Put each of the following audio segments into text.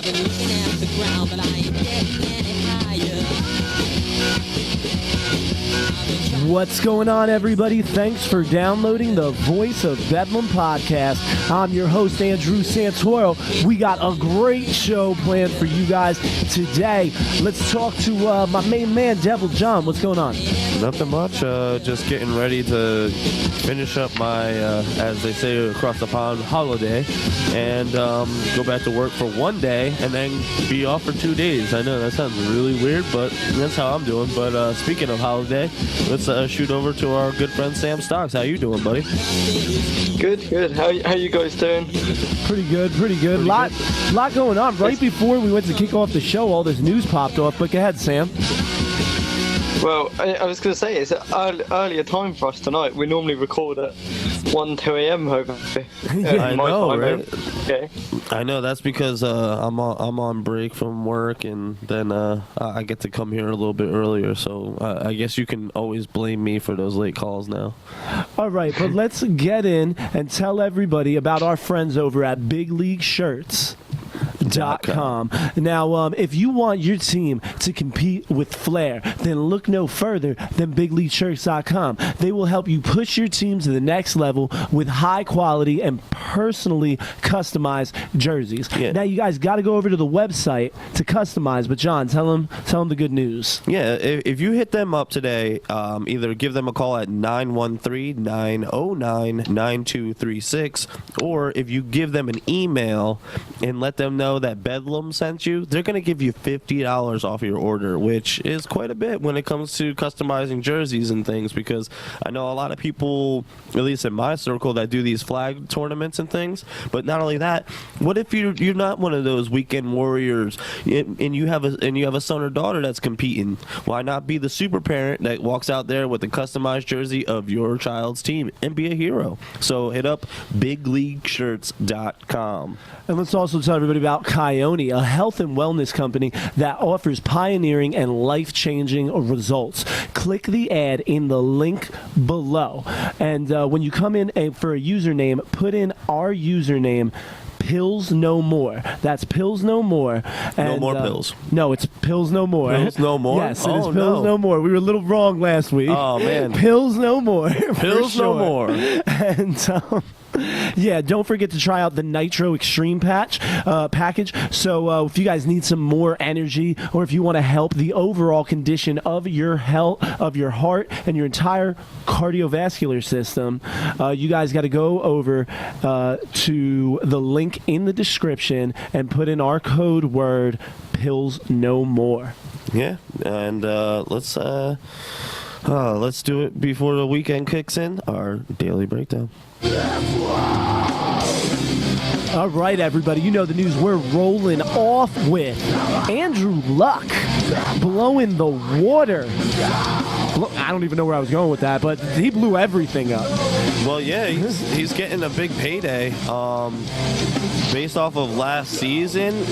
been looking at the ground, but I ain't getting any higher. What's going on, everybody? Thanks for downloading the Voice of Bedlam podcast. I'm your host, Andrew Santoro. We got a great show planned for you guys today. Let's talk to my main man, Devil John. What's going on? Nothing much. Just getting ready to finish up my, as they say across the pond, holiday, and go back to work for one day and then be off for 2 days. I know that sounds really weird, but that's how I'm doing. But speaking of holiday, let's shoot over to our good friend Sam Stocks. How you doing, buddy? Good. How you guys doing? Pretty good. Lot going on. Right before we went to kick off the show, all this news popped off. But go ahead, Sam. Well, I was going to say, it's an earlier time for us tonight. We normally record at 1, 2 a.m. hopefully. I know, right? Okay. I know, that's because I'm on break from work, and then I get to come here a little bit earlier, so I guess you can always blame me for those late calls now. All right, but let's get in and tell everybody about our friends over at Big League Shirts. .com. Now, if you want your team to compete with flair, then look no further than BigLeagueShirts.com. They will help you push your team to the next level with high quality and personally customized jerseys. Yeah. Now, you guys got to go over to the website to customize. But John, tell them the good news. Yeah, if you hit them up today, either give them a call at 913-909-9236, or if you give them an email and let them know that Bedlam sent you, they're going to give you $50 off your order, which is quite a bit when it comes to customizing jerseys and things, because I know a lot of people, at least in my circle, that do these flag tournaments and things. But not only that, what if you're not one of those weekend warriors and you have a son or daughter that's competing? Why not be the super parent that walks out there with a customized jersey of your child's team and be a hero? So hit up BigLeagueShirts.com. And let's also tell everybody about Kione, a health and wellness company that offers pioneering and life-changing results. Click the ad in the link below. And when you come in for a username, put in our username, Pills No More. That's Pills No More. And, no more pills. No, it's Pills No More. Pills No More? Yes, it is Pills No More. We were a little wrong last week. Oh, man. Pills No More. Pills No More. And yeah, don't forget to try out the Nitro Extreme package. So if you guys need some more energy, or if you want to help the overall condition of your health, of your heart, and your entire cardiovascular system, you guys got to go over to the link in the description and put in our code word Pills No More. Yeah, and let's do it before the weekend kicks in. Our daily breakdown. All right, everybody, you know the news we're rolling off with. Andrew Luck blowing the water. I don't even know where I was going with that, but he blew everything up. Well, yeah, he's getting a big payday. Based off of last season,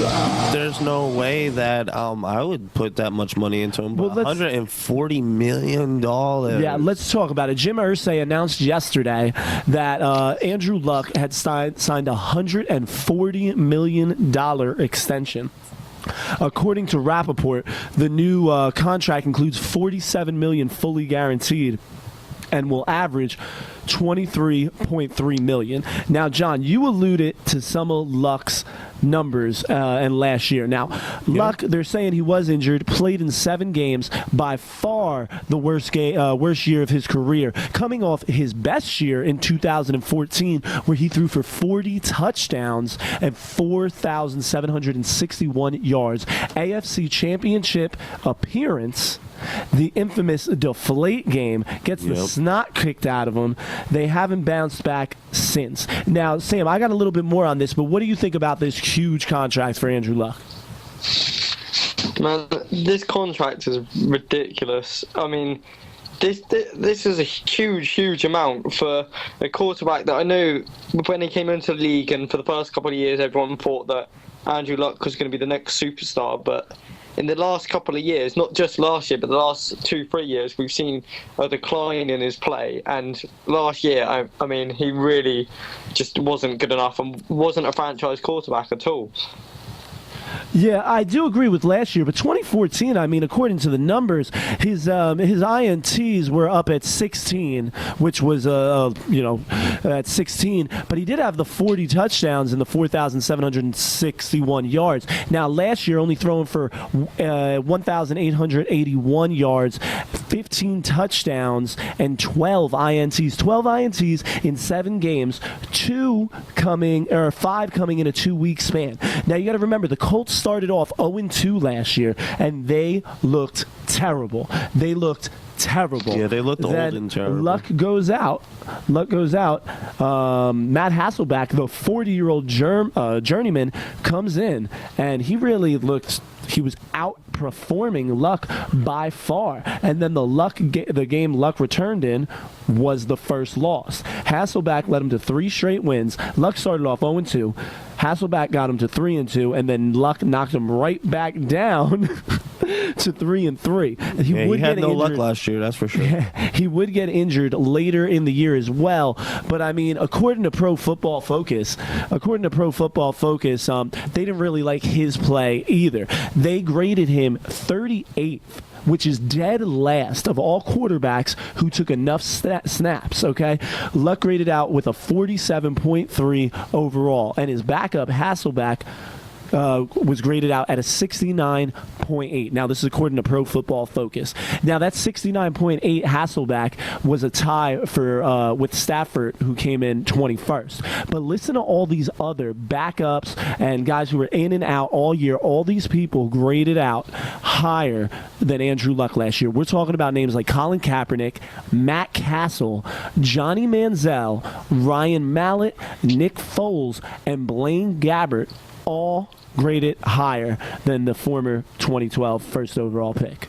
there's no way that I would put that much money into him. But $140 million. Yeah, let's talk about it. Jim Irsay announced yesterday that Andrew Luck had signed a $140 million extension. According to Rappaport, the new contract includes $47 million fully guaranteed and will average $23.3 million. Now, John, you alluded to some of Luck's numbers and last year. Now, Luck, they're saying he was injured, played in 7 games, by far the worst year of his career, coming off his best year in 2014, where he threw for 40 touchdowns and 4,761 yards. AFC Championship appearance, the infamous deflate game, gets the snot kicked out of him. They haven't bounced back since. Now, Sam, I got a little bit more on this, but what do you think about this huge contract for Andrew Luck? Man, this contract is ridiculous. I mean, this is a huge amount for a quarterback that I know when he came into the league, and for the first couple of years, everyone thought that Andrew Luck was going to be the next superstar, but in the last couple of years, not just last year, but the last 2-3 years, we've seen a decline in his play. And last year, I mean, he really just wasn't good enough and wasn't a franchise quarterback at all. Yeah, I do agree with last year, but 2014, I mean, according to the numbers, his INTs were up at 16, which was at 16, but he did have the 40 touchdowns and the 4,761 yards. Now, last year, only throwing for 1,881 yards, 15 touchdowns, and 12 INTs. 12 INTs in 7 games, 5 coming in a 2-week span. Now, you got to remember, the Colts started off 0-2 last year, and they looked terrible. Yeah, they looked old and terrible. Luck goes out. Matt Hasselbeck, the 40-year-old journeyman, comes in, and he really looked. He was outperforming Luck by far. And then the game Luck returned in was the first loss. Hasselbeck led him to 3 straight wins. Luck started off 0-2. Hasselbeck got him to 3-2, and then Luck knocked him right back down to 3-3. He had no luck last year, that's for sure. He would get injured later in the year as well. But I mean, according to Pro Football Focus, they didn't really like his play either. They graded him 38th, which is dead last of all quarterbacks who took enough snaps, okay? Luck graded out with a 47.3 overall, and his backup, Hasselbeck, was graded out at a 69.8. Now, this is according to Pro Football Focus. Now, that 69.8 Hasselbeck was a tie for with Stafford, who came in 21st. But listen to all these other backups and guys who were in and out all year. All these people graded out higher than Andrew Luck last year. We're talking about names like Colin Kaepernick, Matt Castle, Johnny Manziel, Ryan Mallett, Nick Foles, and Blaine Gabbert, all graded higher than the former 2012 first overall pick.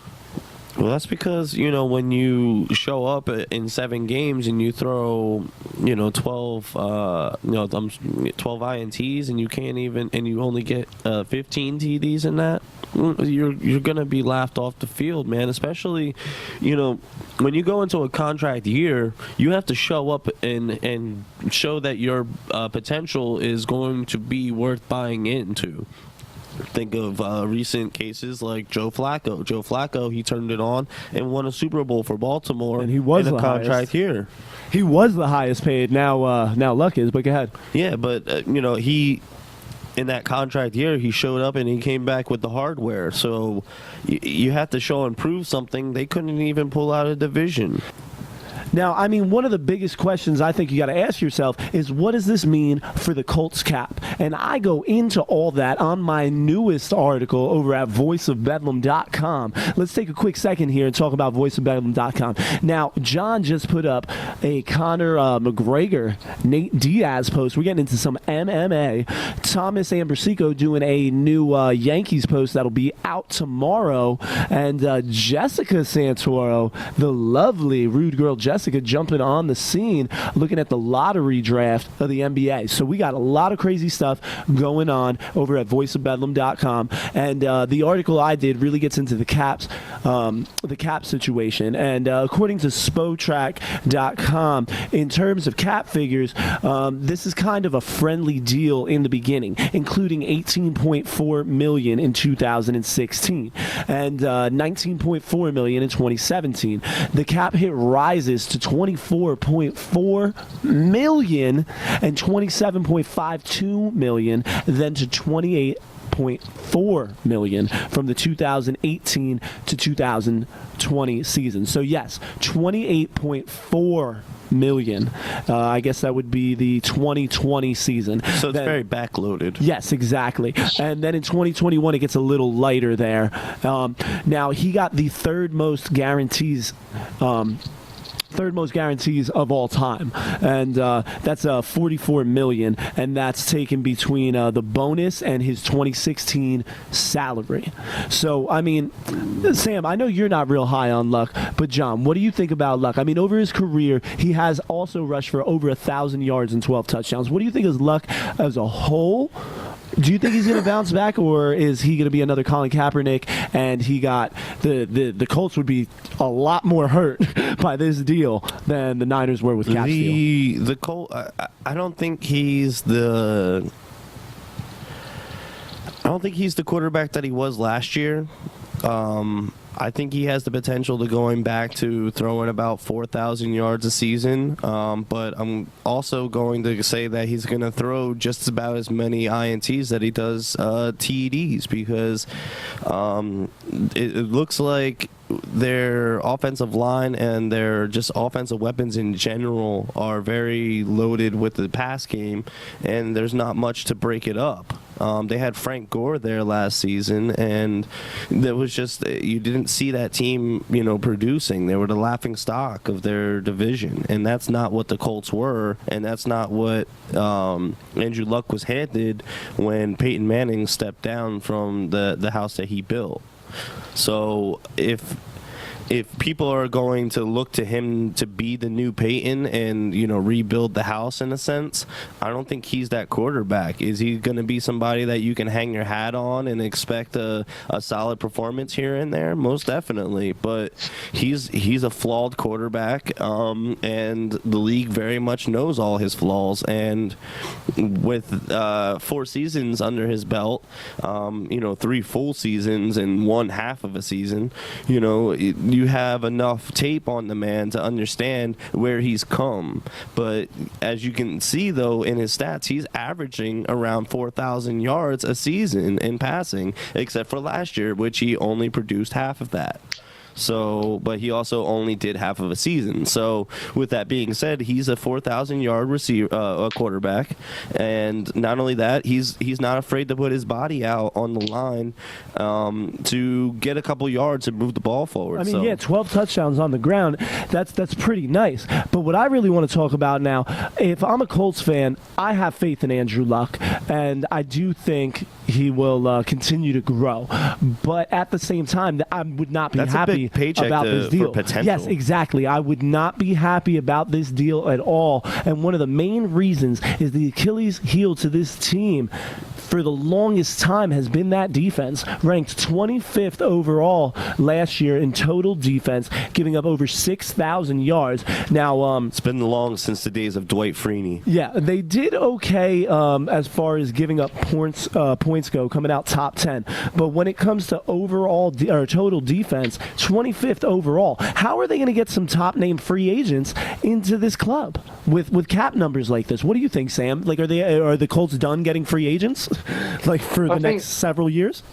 Well, that's because, when you show up in 7 games and you throw, 12 INTs and you only get 15 TDs in that, you're going to be laughed off the field, man. Especially, when you go into a contract year, you have to show up and show that your potential is going to be worth buying into. Think of recent cases like Joe Flacco. Joe Flacco, he turned it on and won a Super Bowl for Baltimore, and he was in a the contract highest. here. He was the highest paid. Now Luck is, but go ahead. Yeah, but he, in that contract year, he showed up and he came back with the hardware. So you have to show and prove something. They couldn't even pull out a division. Now, I mean, one of the biggest questions I think you got to ask yourself is, what does this mean for the Colts cap? And I go into all that on my newest article over at voiceofbedlam.com. Let's take a quick second here and talk about voiceofbedlam.com. Now, John just put up a Conor McGregor, Nate Diaz post. We're getting into some MMA. Thomas Ambrosico doing a new Yankees post that'll be out tomorrow. And Jessica Santoro, the lovely rude girl Jessica, jumping on the scene, looking at the lottery draft of the NBA. So we got a lot of crazy stuff going on over at voiceofbedlam.com. And the article I did really gets into the cap situation. And according to Spotrac.com, in terms of cap figures, this is kind of a friendly deal in the beginning, including $18.4 million in 2016 and $19.4 million in 2017. The cap hit rises to $24.4 million and $27.52 million, then to $28.4 million from the 2018 to 2020 season. So yes, $28.4 million. I guess that would be the 2020 season. So it's very backloaded. Yes, exactly. And then in 2021, it gets a little lighter there. Now, he got the third most guarantees of all time, and that's $44 million, and that's taken between the bonus and his 2016 salary. So, I mean, Sam, I know you're not real high on Luck, but John, what do you think about Luck? I mean, over his career, he has also rushed for over 1,000 yards and 12 touchdowns. What do you think is Luck as a whole? Do you think he's going to bounce back, or is he going to be another Colin Kaepernick? And he got the Colts would be a lot more hurt by this deal than the Niners were with Cap's deal. The Colt, I don't think he's the. I don't think he's the quarterback that he was last year. I think he has the potential to going back to throwing about 4,000 yards a season. But I'm also going to say that he's going to throw just about as many INTs that he does TDs, because it looks like their offensive line and their just offensive weapons in general are very loaded with the pass game, and there's not much to break it up. They had Frank Gore there last season, and there was just, you didn't see that team, producing. They were the laughing stock of their division, and that's not what the Colts were, and that's not what Andrew Luck was handed when Peyton Manning stepped down from the house that he built. So if people are going to look to him to be the new Peyton and, rebuild the house in a sense, I don't think he's that quarterback. Is he going to be somebody that you can hang your hat on and expect a solid performance here and there? Most definitely. But he's a flawed quarterback, and the league very much knows all his flaws. And with 4 seasons under his belt, 3 full seasons and 1 half of a season, you have enough tape on the man to understand where he's come. But as you can see, though, in his stats, he's averaging around 4,000 yards a season in passing, except for last year, which he only produced half of that. So, but he also only did half of a season. So, with that being said, he's a 4,000-yard quarterback, and not only that, he's not afraid to put his body out on the line to get a couple yards and move the ball forward. I mean, 12 touchdowns on the ground. That's pretty nice. But what I really want to talk about now, if I'm a Colts fan, I have faith in Andrew Luck, and I do think he will continue to grow. But at the same time, I would not be happy about this deal. Yes, exactly. I would not be happy about this deal at all. And one of the main reasons is the Achilles heel to this team for the longest time has been that defense, ranked 25th overall last year in total defense, giving up over 6,000 yards. Now, it's been long since the days of Dwight Freeney. Yeah, they did okay as far as giving up points go, coming out top 10. But when it comes to overall or total defense, 25th overall. How are they going to get some top name free agents into this club with cap numbers like this? What do you think, Sam? Like, are the Colts done getting free agents like for the next several years?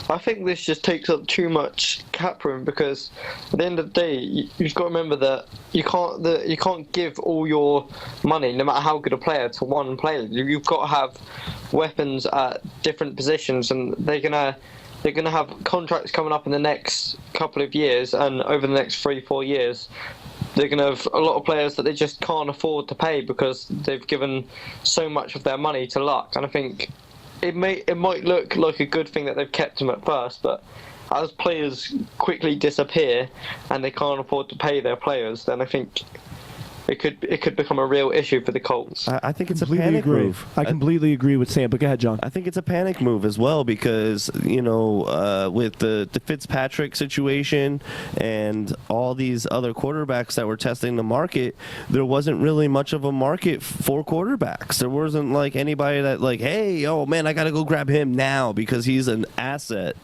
I think this just takes up too much cap room, because at the end of the day, you've got to remember that you can't give all your money, no matter how good a player, to one player. You've got to have weapons at different positions, and they're gonna have contracts coming up in the next couple of years, and over the next 3-4 years, they're going to have a lot of players that they just can't afford to pay because they've given so much of their money to Luck. And I think it might look like a good thing that they've kept him at first, but as players quickly disappear and they can't afford to pay their players, then I think it could become a real issue for the Colts. I think it's a panic move. I completely agree with Sam, but go ahead, John. I think it's a panic move as well, because, with the Fitzpatrick situation and all these other quarterbacks that were testing the market, there wasn't really much of a market for quarterbacks. There wasn't like anybody that like, hey, oh man, I got to go grab him now because he's an asset.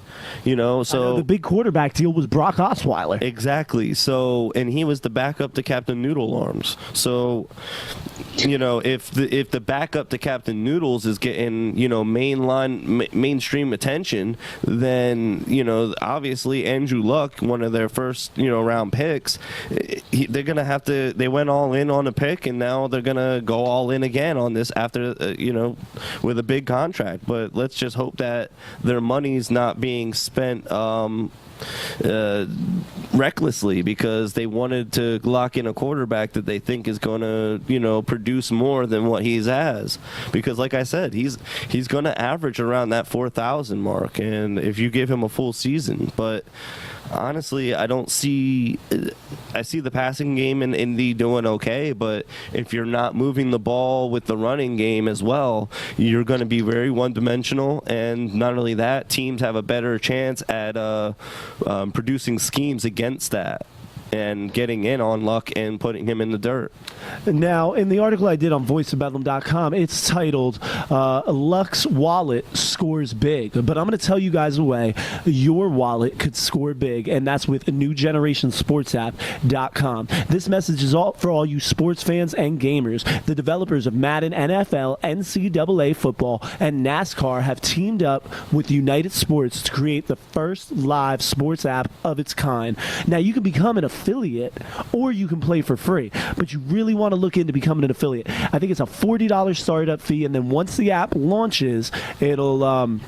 So the big quarterback deal was Brock Osweiler. Exactly. So, and he was the backup to Captain Noodle Arms. So, if the backup to Captain Noodles is getting mainstream attention, then obviously Andrew Luck, one of their first round picks, they're gonna have to. They went all in on a pick, and now they're gonna go all in again on this after with a big contract. But let's just hope that their money's not being spent recklessly, because they wanted to lock in a quarterback that they think is going to produce more than what he has, because like I said, he's going to average around that 4,000 mark, and if you give him a full season. But honestly, I see the passing game in Indy doing okay, but if you're not moving the ball with the running game as well, you're going to be very one-dimensional. And not only that, teams have a better chance at producing schemes against that. and getting in on Luck and putting him in the dirt. Now, in the article I did on voiceofbedlam.com, it's titled Luck's Wallet Scores Big. But I'm going to tell you guys a way your wallet could score big, and that's with newgenerationsportsapp.com. This message is all for all you sports fans and gamers. The developers of Madden, NFL, NCAA football, and NASCAR have teamed up with United Sports to create the first live sports app of its kind. Now, you can become an affiliate, or you can play for free, but you really want to look into becoming an affiliate. I think it's a $40 startup fee, and then once the app launches, it'll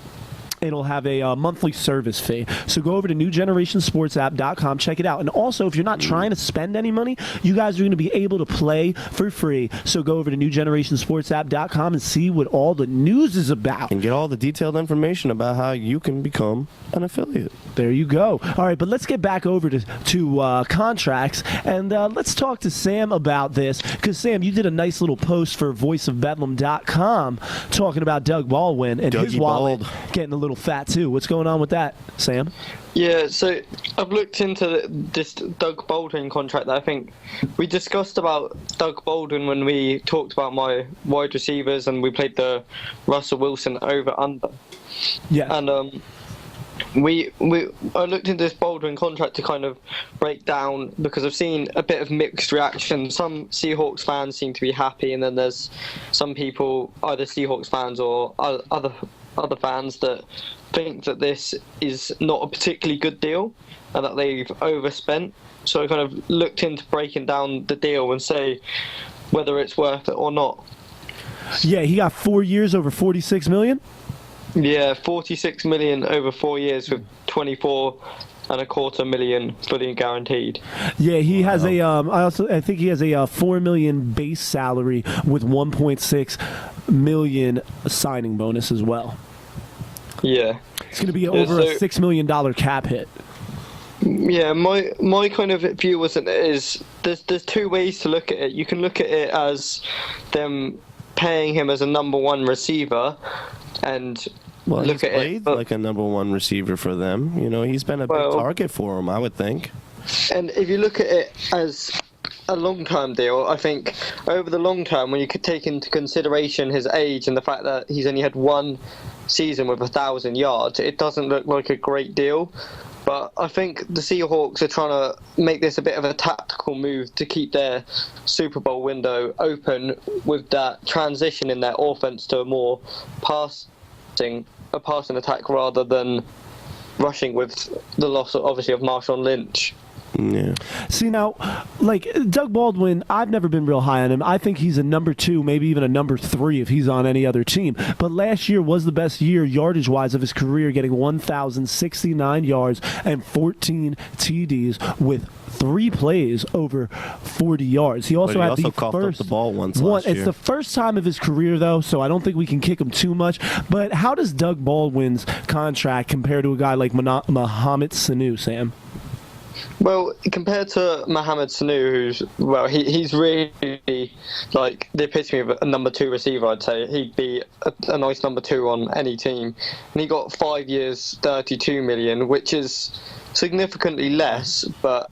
have a monthly service fee. So go over to newgenerationsportsapp.com, check it out. And also, if you're not trying to spend any money, you guys are going to be able to play for free. So go over to newgenerationsportsapp.com and see what all the news is about. And get all the detailed information about how you can become an affiliate. There you go. All right, but let's get back over to contracts, and let's talk to Sam about this. Because, Sam, you did a nice little post for voiceofbedlam.com talking about Doug Baldwin and his wallet getting a little fat too. What's going on with that, Sam? Yeah, so I've looked into this Doug Baldwin contract that I think we discussed about Doug Baldwin when we talked about my wide receivers and we played the Russell Wilson over-under. Yeah. And I looked into this Baldwin contract to kind of break down, because I've seen a bit of mixed reaction. Some Seahawks fans seem to be happy, and then there's some people, either Seahawks fans or other fans, that think that this is not a particularly good deal and that they've overspent. So I kind of looked into breaking down the deal and say whether it's worth it or not. Yeah, he got 4 years over $46 million. Yeah, 46 million over 4 years with 24.25 million fully guaranteed. Yeah, he has I think he has a $4 million base salary with 1.6 million signing bonus as well. Yeah, it's going to be over a $6 million cap hit. Yeah, my kind of view is there's two ways to look at it. You can look at it as them paying him as a number one receiver, and look at it like a number one receiver for them. You know, he's been a big target for him, I would think. And if you look at it as a long-term deal, I think over the long term, when you could take into consideration his age and the fact that he's only had one season with 1,000 yards, it doesn't look like a great deal. But I think the Seahawks are trying to make this a bit of a tactical move to keep their Super Bowl window open with that transition in their offense to a more passing attack rather than rushing with the loss, obviously, of Marshawn Lynch. Yeah. See, now, like, Doug Baldwin, I've never been real high on him. I think he's a number 2, maybe even a number 3 if he's on any other team. But last year was the best year, yardage-wise, of his career, getting 1,069 yards and 14 TDs with 3 plays over 40 yards. He also had the coughed first up the ball once last year. It's the first time of his career, though, so I don't think we can kick him too much. But how does Doug Baldwin's contract compare to a guy like Mohamed Sanu, Sam? Well, compared to Mohamed Sanu, he's really like the epitome of a number 2 receiver, I'd say. He'd be a nice number 2 on any team. And he got 5 years, 32 million, which is significantly less, but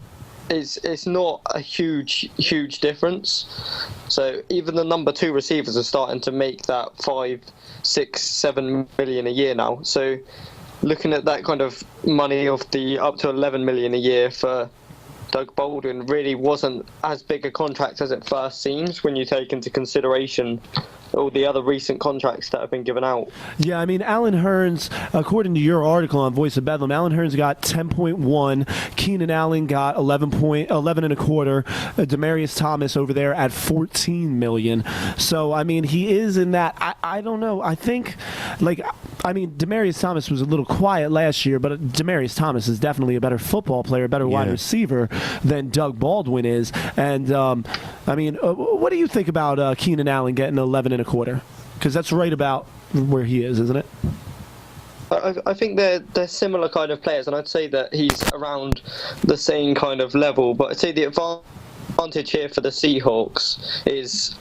it's not a huge difference. So even the number 2 receivers are starting to make that 5, 6, 7 million a year now. So looking at that kind of money of the up to 11 million a year for Doug Baldwin really wasn't as big a contract as it first seems when you take into consideration all the other recent contracts that have been given out. Yeah, I mean, Alan Hearns, according to your article on Voice of Bedlam, Alan Hearns got 10.1, Keenan Allen got 11 and a quarter, Demaryius Thomas over there at 14 million. So, I mean, he is in that, I don't know, I think, like, I mean, Demaryius Thomas was a little quiet last year, but Demaryius Thomas is definitely a better football player, better wide receiver than Doug Baldwin is. And, I mean, what do you think about Keenan Allen getting 11 and a quarter? Because that's right about where he is, isn't it? I think they're similar kind of players, and I'd say that he's around the same kind of level. But I'd say the advantage here for the Seahawks is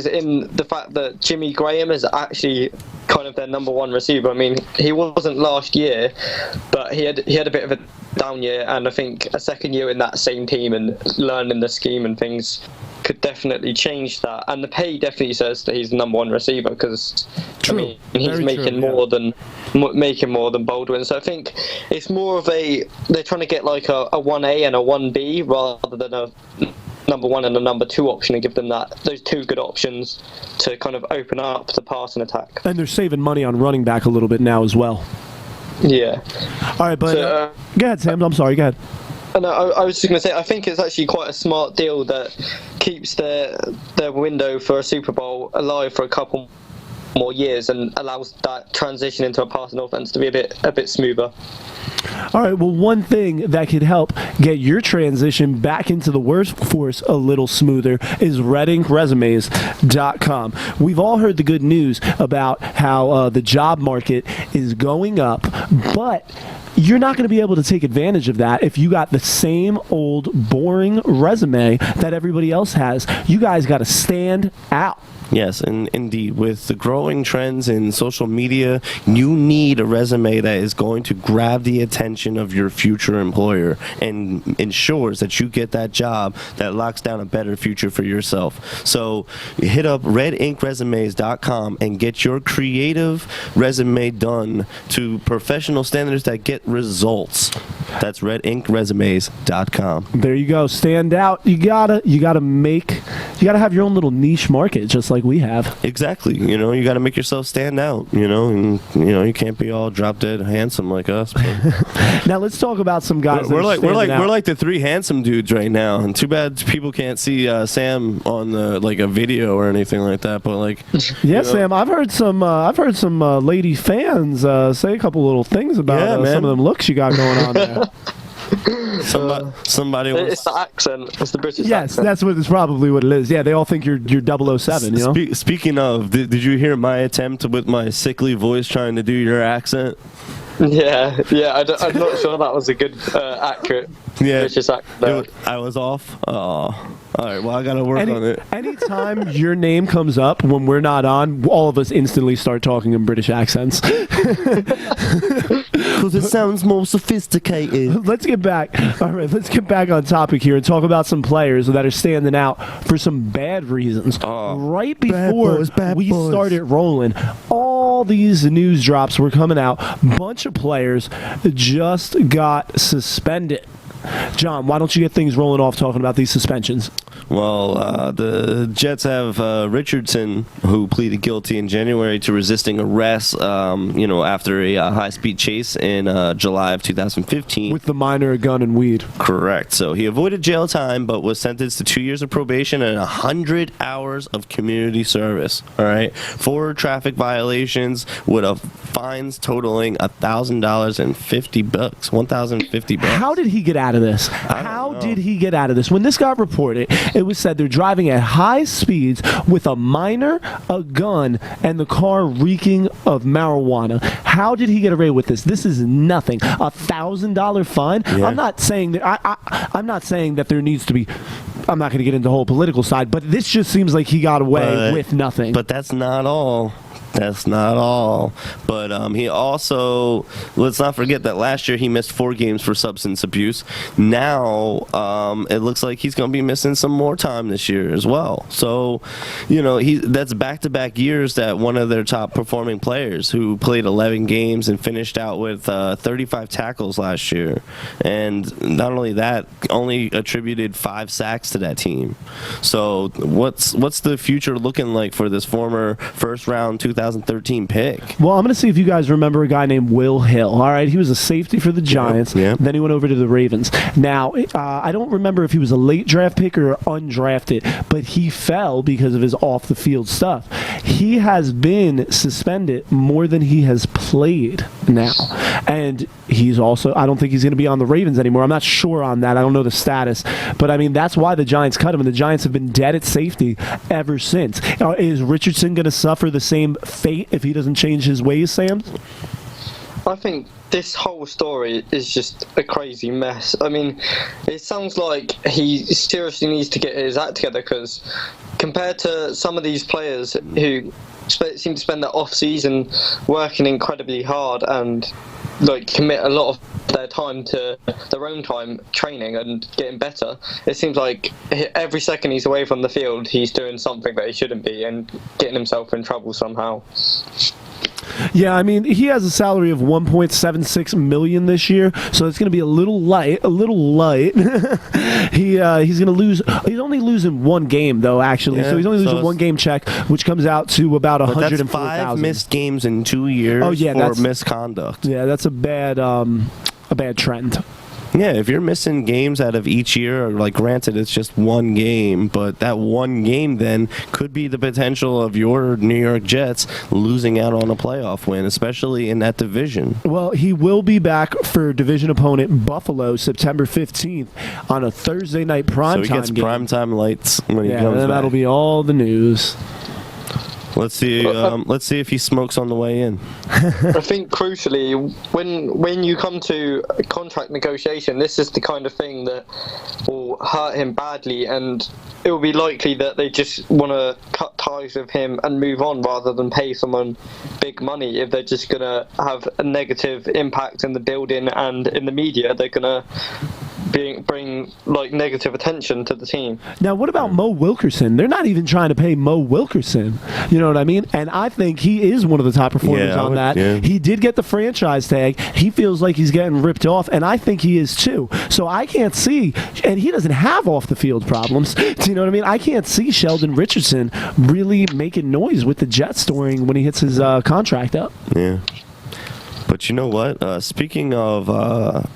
in the fact that Jimmy Graham is actually kind of their number one receiver. I mean, he wasn't last year, but he had a bit of a down year, and I think a second year in that same team and learning the scheme and things could definitely change that. And the pay definitely says that he's the number one receiver, because I mean, he's Very making true, making more than Baldwin. So I think it's more of they're trying to get like a 1A and a 1B rather than a number one and a number two option, and give them those two good options to kind of open up the passing attack. And they're saving money on running back a little bit now as well. Yeah. All right, but So, go ahead, Sam. I'm sorry. Go ahead. No, I was just going to say, I think it's actually quite a smart deal that keeps their window for a Super Bowl alive for a couple more years and allows that transition into a passing offense to be a bit smoother. All right, well, one thing that could help get your transition back into the workforce a little smoother is RedInkResumes.com. We've all heard the good news about how the job market is going up, but you're not going to be able to take advantage of that if you got the same old boring resume that everybody else has. You guys got to stand out. Yes, and indeed, with the growing trends in social media, you need a resume that is going to grab the attention of your future employer and ensures that you get that job that locks down a better future for yourself. So hit up RedInkResumes.com and get your creative resume done to professional standards that get results. That's RedInkResumes.com. There you go. Stand out. You gotta have your own little niche market, just like we have. Exactly. You got to make yourself stand out. And you can't be all drop dead handsome like us. But Now let's talk about some guys. we're that are like standing out. we're like the three handsome dudes right now, and too bad people can't see Sam on the a video or anything like that. But Yeah, Sam. I've heard some lady fans say a couple little things about some of them looks you got going on there. somebody It's the accent. It's the British Yes, accent. that's probably what it is. Yeah, they all think you're 007. You know. Speaking of, did you hear my attempt with my sickly voice trying to do your accent? Yeah. I'm not sure that was a good, accurate British accent. I was off. Oh, all right. Well, I gotta work on it. Anytime your name comes up when we're not on, all of us instantly start talking in British accents. Because it sounds more sophisticated. Let's get back. All right, let's get back on topic here and talk about some players that are standing out for some bad reasons. Right before we started rolling, all these news drops were coming out. Bunch of players just got suspended. John, why don't you get things rolling off talking about these suspensions? Well, the Jets have Richardson, who pleaded guilty in January to resisting arrest, after a high-speed chase in July of 2015. With the minor, a gun, and weed. Correct. So he avoided jail time, but was sentenced to 2 years of probation and 100 hours of community service. All right, 4 traffic violations with fines totaling $1,000 and $1,050. How did he get out of this? How did he get out of this? When this got reported, it was said they're driving at high speeds with a minor, a gun, and the car reeking of marijuana. How did he get away with this? This is nothing. $1,000 fine. Yeah. I'm not saying that. I'm not saying that there needs to be. I'm not going to get into the whole political side, but this just seems like he got away with nothing. But that's not all. That's not all. But he also, let's not forget that last year he missed 4 games for substance abuse. Now it looks like he's going to be missing some more time this year as well. So, that's back-to-back years that one of their top performing players who played 11 games and finished out with 35 tackles last year. And not only that, only attributed 5 sacks to that team. So what's the future looking like for this former first-round 2013 pick? Well, I'm going to see if you guys remember a guy named Will Hill. All right, he was a safety for the Giants. Yeah. Then he went over to the Ravens. Now, I don't remember if he was a late draft pick or undrafted, but he fell because of his off-the-field stuff. He has been suspended more than he has played now. And he's also, I don't think he's going to be on the Ravens anymore. I'm not sure on that. I don't know the status. But, I mean, that's why the Giants cut him, and the Giants have been dead at safety ever since. Is Richardson going to suffer the same fate if he doesn't change his ways, Sam? I think this whole story is just a crazy mess. I mean, it sounds like he seriously needs to get his act together, because compared to some of these players who seem to spend their off season working incredibly hard and like commit a lot of their time to their own time training and getting better. It seems like every second he's away from the field, he's doing something that he shouldn't be and getting himself in trouble somehow. Yeah, I mean, he has a salary of $1.76 million this year, so it's going to be a little light. He's going to lose. He's only losing one game though, actually. Yeah, so he's only losing so one game check, which comes out to about But that's 5 $104,000. missed games in 2 years for misconduct. Yeah, that's a bad trend. Yeah, if you're missing games out of each year, like granted it's just one game, but that one game then could be the potential of your New York Jets losing out on a playoff win, especially in that division. Well, he will be back for division opponent Buffalo September 15th on a Thursday night primetime So he gets game. primetime lights when he comes and back. that'll be all the news. Let's see. Let's see if he smokes on the way in. I think crucially, when you come to a contract negotiation, this is the kind of thing that will hurt him badly, and it will be likely that they just want to cut ties with him and move on rather than pay someone big money. If they're just going to have a negative impact in the building and in the media, they're going to bring like negative attention to the team. Now, what about Mo Wilkerson? They're not even trying to pay Mo Wilkerson. You know what I mean? And I think he is one of the top performers on that. Yeah. He did get the franchise tag. He feels like he's getting ripped off, and I think he is too. So I can't see, and he doesn't have off the field problems. Do you know what I mean? I can't see Sheldon Richardson really making noise with the Jets during when he hits his contract up. Yeah. But you know what? Speaking of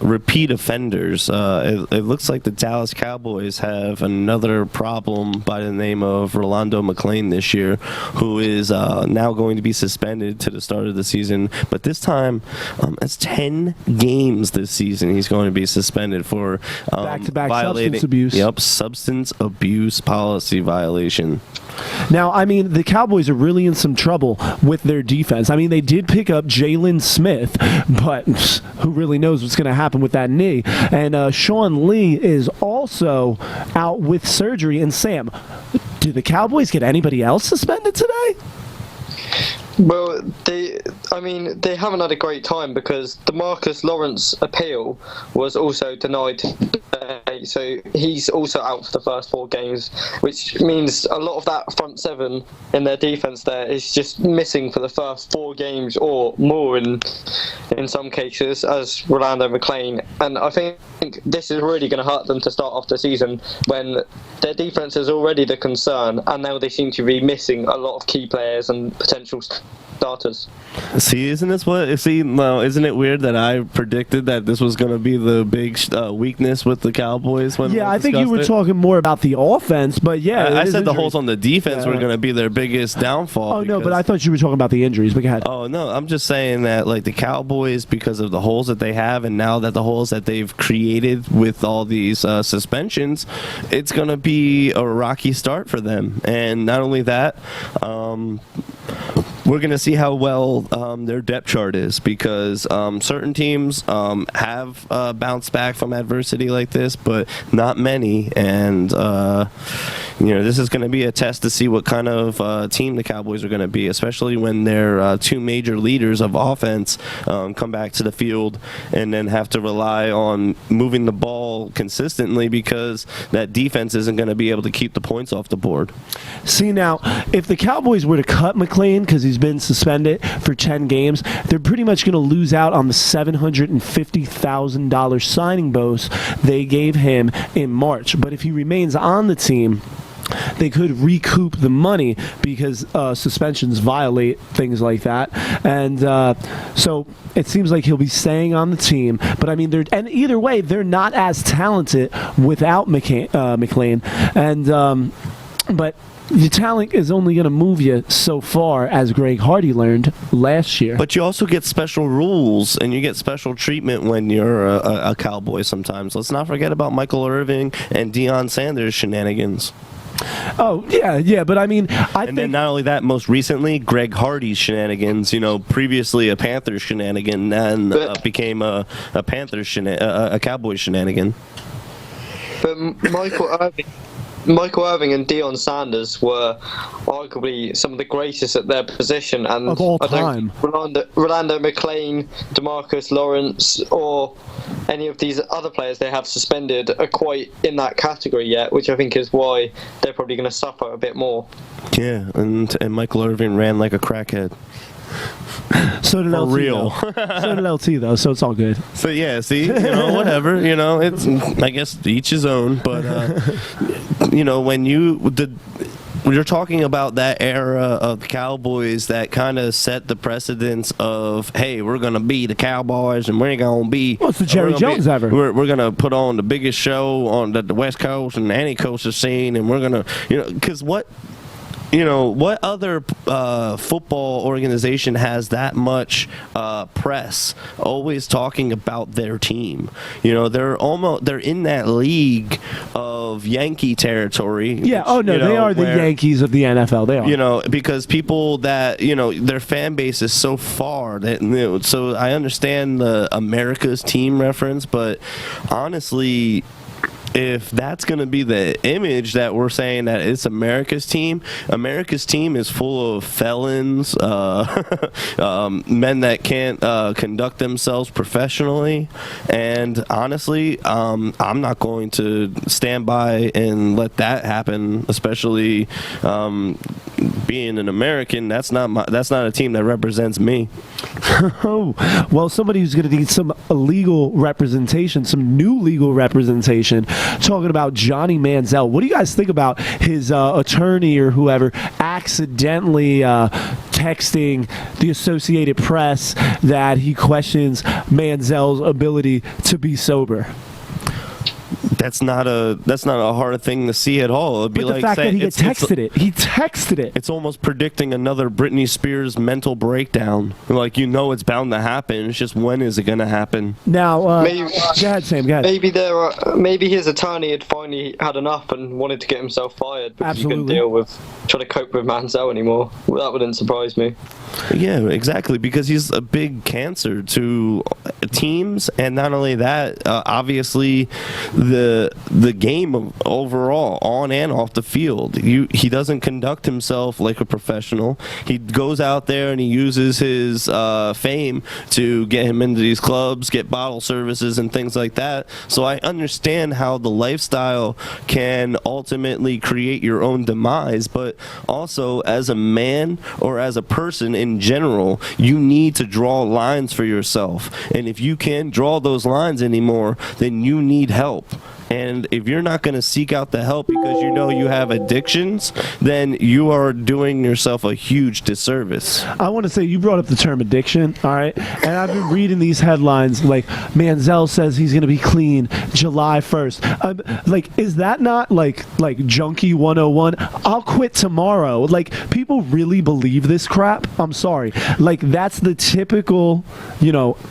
repeat offenders, it looks like the Dallas Cowboys have another problem by the name of Rolando McClain this year, who is now going to be suspended to the start of the season. But this time, that's 10 games this season he's going to be suspended for Back-to-back violating substance abuse. Yep, substance abuse policy violation. Now, I mean, the Cowboys are really in some trouble with their defense. I mean, they did pick up Jalen Smith, but who really knows what's going to happen with that knee? And Sean Lee is also out with surgery. And Sam, do the Cowboys get anybody else suspended today? Well, they haven't had a great time because the Marcus Lawrence appeal was also denied today, so he's also out for the first 4 games, which means a lot of that front seven in their defense there is just missing for the first 4 games or more in some cases, as Rolando McClain. And I think this is really going to hurt them to start off the season when their defense is already the concern, and now they seem to be missing a lot of key players and potential starters. See, isn't it weird that I predicted that this was going to be the big weakness with the Cowboys? When Yeah, I think you were talking more about the offense, but yeah. I said the holes on the defense were going to be their biggest downfall. Oh, no, but I thought you were talking about the injuries. But go ahead. Oh, no, I'm just saying that, like, the Cowboys, because of the holes that they have, and now that the holes that they've created with all these suspensions, it's going to be a rocky start for them. And not only that, we're going to see how well their depth chart is, because certain teams have bounced back from adversity like this, but not many. And this is going to be a test to see what kind of team the Cowboys are going to be, especially when their 2 major leaders of offense come back to the field and then have to rely on moving the ball consistently, because that defense isn't going to be able to keep the points off the board. See, now, if the Cowboys were to cut McClain because he's been suspended for 10 games, they're pretty much going to lose out on the $750,000 signing bonus they gave him in March. But if he remains on the team, they could recoup the money, because suspensions violate things like that. And so it seems like he'll be staying on the team. But, I mean, and either way, they're not as talented without McClain. And but your talent is only going to move you so far, as Greg Hardy learned last year. But you also get special rules, and you get special treatment when you're a Cowboy sometimes. Let's not forget about Michael Irvin and Deion Sanders' shenanigans. Oh, yeah, but I mean, I think... then not only that, most recently, Greg Hardy's shenanigans, previously a Panthers shenanigan, then became a Panthers a Cowboys shenanigan. But Michael Irvin Michael Irving and Deion Sanders were arguably some of the greatest at their position, and Of all I don't time. think Rolando McClain, DeMarcus Lawrence, or any of these other players they have suspended are quite in that category yet, which I think is why they're probably going to suffer a bit more. Yeah, and Michael Irvin ran like a crackhead. So did For LT, real. though. So did LT, though, so it's all good. So yeah, see, whatever, it's, I guess, each his own. But when you're talking about that era of the Cowboys that kind of set the precedence of, hey, we're gonna be the Cowboys and we're gonna be. Well, it's the Jerry Jones ever. We're gonna put on the biggest show on the West Coast and any coast has seen, and we're gonna, because what other football organization has that much press always talking about their team? They're in that league of Yankee territory. Yeah. which, They are the where, Yankees of the NFL. They are. Because people that their fan base is so far that so I understand the America's team reference, but honestly, if that's going to be the image that we're saying that it's America's team is full of felons, men that can't conduct themselves professionally. And honestly, I'm not going to stand by and let that happen, especially being an American. That's not a team that represents me. Oh, well, somebody who's going to need some legal representation, some new legal representation, talking about Johnny Manziel. What do you guys think about his attorney or whoever accidentally texting the Associated Press that he questions Manziel's ability to be sober? That's not a hard thing to see at all. It'd be But the like fact saying, that he texted it. It's almost predicting another Britney Spears mental breakdown. Like, it's bound to happen. It's just, when is it going to happen? Now, go Maybe- ahead, Sam. Go ahead. Maybe his attorney had finally had enough and wanted to get himself fired because he couldn't Absolutely. deal with trying to cope with Manziel anymore. Well, that wouldn't surprise me. Yeah, exactly, because he's a big cancer to teams, and not only that, obviously the game overall, on and off the field. He doesn't conduct himself like a professional. He goes out there and he uses his fame to get him into these clubs, get bottle services and things like that. So I understand how the lifestyle can ultimately create your own demise, but also as a man or as a person in general, you need to draw lines for yourself. And if you can't draw those lines anymore, then you need help. And if you're not going to seek out the help because you have addictions, then you are doing yourself a huge disservice. I want to say, you brought up the term addiction, all right? And I've been reading these headlines like, Manziel says he's going to be clean July 1st. Is that not like Junkie 101? I'll quit tomorrow. Like, people really believe this crap? I'm sorry. Like, that's the typical,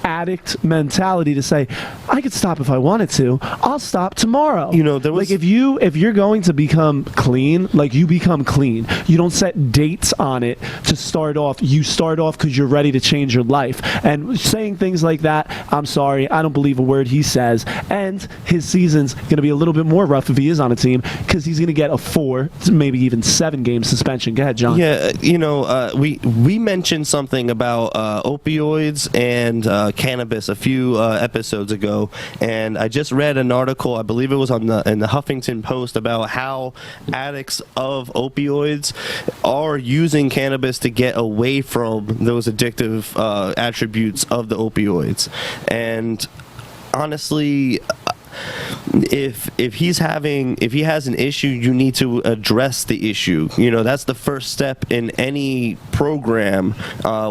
addict mentality to say, I could stop if I wanted to. I'll stop tomorrow. There was, if you're going to become clean, you become clean. You don't set dates on it to start off. You start off because you're ready to change your life. And saying things like that, I'm sorry, I don't believe a word he says. And his season's going to be a little bit more rough if he is on a team, because he's going to get a 4, maybe even 7-game suspension. Go ahead, John. Yeah, we mentioned something about opioids and cannabis a few episodes ago, and I just read an article, I believe it was in the Huffington Post, about how addicts of opioids are using cannabis to get away from those addictive attributes of the opioids. And honestly, if he has an issue, you need to address the issue. That's the first step in any program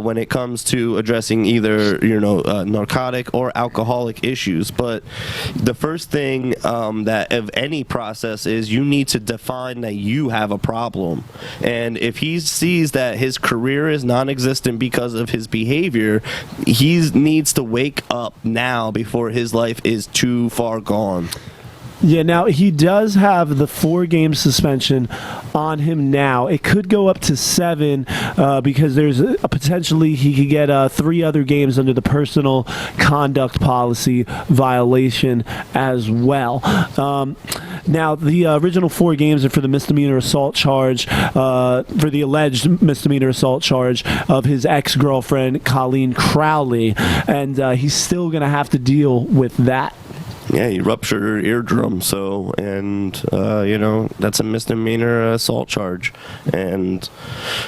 when it comes to addressing either narcotic or alcoholic issues. But the first thing that of any process is you need to define that you have a problem. And if he sees that his career is non-existent because of his behavior, he needs to wake up now before his life is too far gone. Yeah, now he does have the 4-game suspension on him now. It could go up to 7 because there's potentially he could get 3 other games under the personal conduct policy violation as well. Now, the original 4 games are for the misdemeanor assault charge, for the alleged misdemeanor assault charge of his ex-girlfriend, Colleen Crowley, and he's still going to have to deal with that. Yeah, he ruptured her eardrum, that's a misdemeanor assault charge. And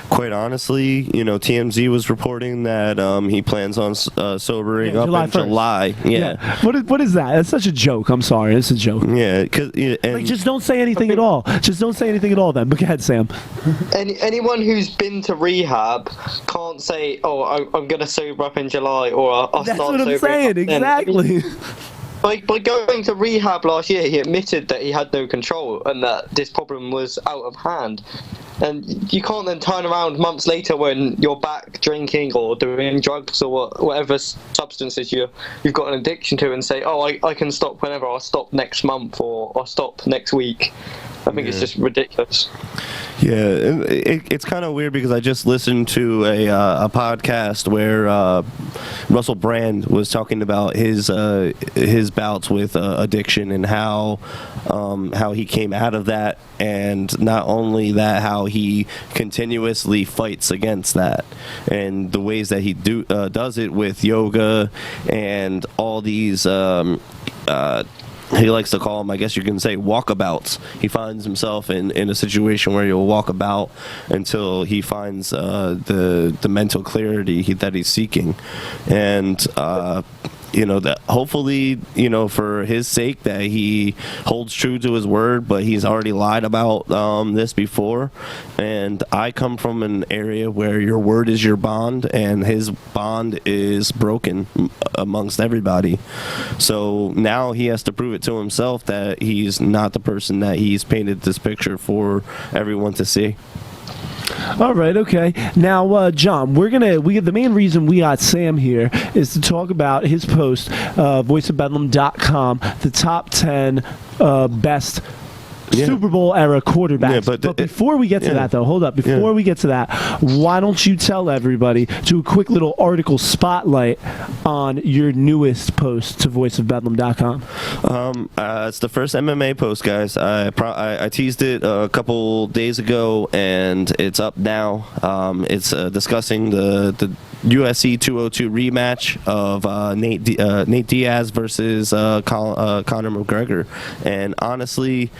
quite honestly, TMZ was reporting that he plans on sobering up in July. Yeah. What is that? That's such a joke. I'm sorry. It's a joke. Yeah. Just don't say anything at all. Just don't say anything at all then. But go ahead, Sam. Anyone who's been to rehab can't say, I'm going to sober up in July, or I'll That's start what I'm sobering saying. up Exactly. By going to rehab last year, he admitted that he had no control and that this problem was out of hand. And you can't then turn around months later when you're back drinking or doing drugs or whatever substances you've got an addiction to, and say, I can stop whenever. I'll stop next month, or I'll stop next week. I think it's just ridiculous. Yeah, it's kind of weird because I just listened to a podcast where Russell Brand was talking about his bouts with addiction and how he came out of that, and not only that, how he continuously fights against that, and the ways that he does it with yoga and all these. He likes to call them, I guess you can say, walkabouts. He finds himself in a situation where he'll walk about until he finds the mental clarity that he's seeking. And that hopefully, for his sake, that he holds true to his word, but he's already lied about this before. And I come from an area where your word is your bond, and his bond is broken amongst everybody. So now he has to prove it to himself that he's not the person that he's painted this picture for everyone to see. All right, okay. Now, John, the main reason we got Sam here is to talk about his post, voiceofbedlam.com, the top 10 best Super Bowl era quarterbacks. Yeah, but before we get to that, though, hold up. Before we get to that, why don't you tell everybody, do a quick little article spotlight on your newest post to voiceofbedlam.com. It's the first MMA post, guys. I teased it a couple days ago, and it's up now. It's discussing the UFC 202 rematch of Nate Diaz versus Conor McGregor. And honestly,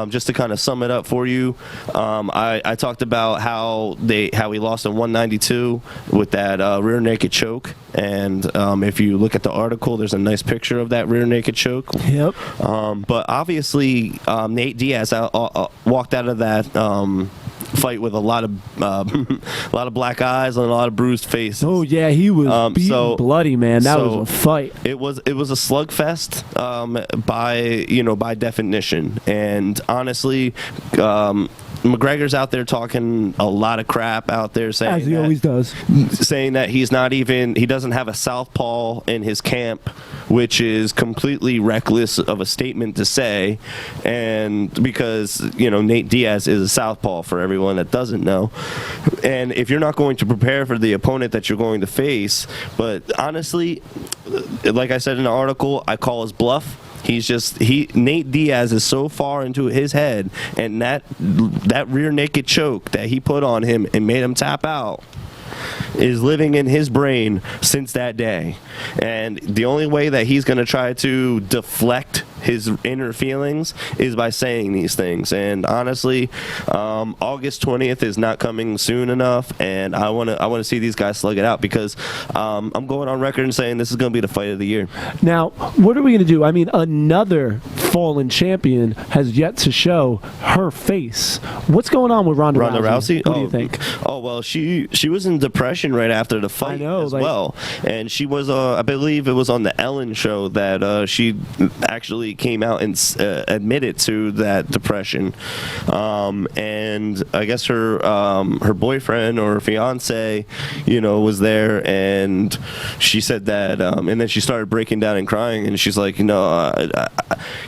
just to kind of sum it up for you, I talked about how he lost in 192 with that rear naked choke. And if you look at the article, there's a nice picture of that rear naked choke. Yep. But obviously, Nate Diaz walked out of that fight with a lot of black eyes and a lot of bruised faces. Oh yeah, he was beaten bloody, man. That was a fight. It was a slugfest by definition. And honestly, McGregor's out there talking a lot of crap out there, saying as he always does, saying that he doesn't have a southpaw in his camp, which is completely reckless of a statement to say. And because Nate Diaz is a southpaw, for everyone that doesn't know, and if you're not going to prepare for the opponent that you're going to face, but honestly, like I said in the article, I call his bluff. Nate Diaz is so far into his head, and that rear naked choke that he put on him and made him tap out is living in his brain since that day. And the only way that he's going to try to deflect his inner feelings is by saying these things. And honestly, August 20th is not coming soon enough, and I want to see these guys slug it out, because I'm going on record and saying this is going to be the fight of the year. Now, what are we going to do? I mean, another fallen champion has yet to show her face. What's going on with Ronda Rousey? What do you think? Oh, well, she was in depression right after the fight well. And she was, I believe it was on the Ellen show that she actually came out and admitted to that depression. And I guess her boyfriend or fiance, was there, and she said that, and then she started breaking down and crying, and she's like,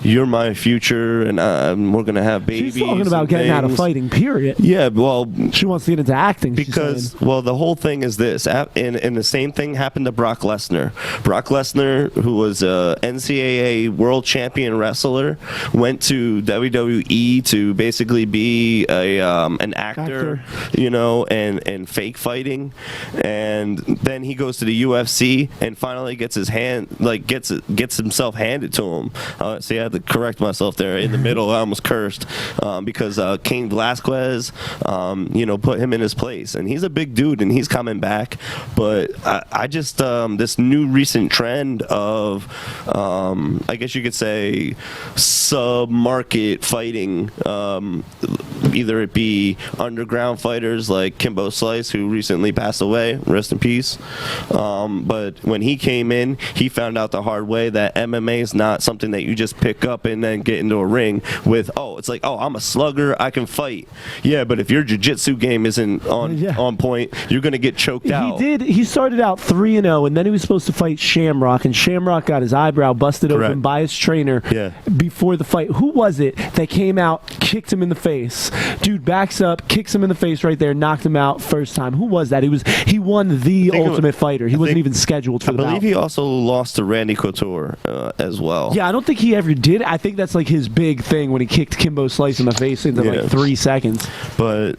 you're you're my future, and we're gonna have babies. She's talking about and getting out of things. fighting, period. Yeah, well, She wants to get into acting. she's because saying. well, the whole thing is this, and the same thing happened to Brock Lesnar. Brock Lesnar, who was a NCAA world champion wrestler, went to WWE to basically be an actor, you know, and fake fighting, and then he goes to the UFC and finally gets himself handed to him. See, I had to correct myself there in the middle. I almost cursed because Cain Velasquez, put him in his place, and he's a big dude, and he's coming back. But I just this new recent trend of, I guess you could say, sub-market fighting, either it be underground fighters like Kimbo Slice, who recently passed away, rest in peace. But when he came in, he found out the hard way that MMA is not something that you just pick up and then get into a ring with. It's like, I'm a slugger, I can fight. Yeah, but if your jiu-jitsu game isn't on point, you're gonna get choked out. He started out 3-0, and then he was supposed to fight Shamrock, and Shamrock got his eyebrow busted open by his trainer before the fight. Who was it that came out, kicked him in the face? Dude backs up, kicks him in the face right there, knocked him out first time. Who was that? He won the Ultimate Fighter. He wasn't even scheduled for the bout. I believe he also lost to Randy Couture as well. Yeah, I don't think he ever did. I think that's like his big thing when he kicked Kimbo Slice in the face in like 3 seconds. But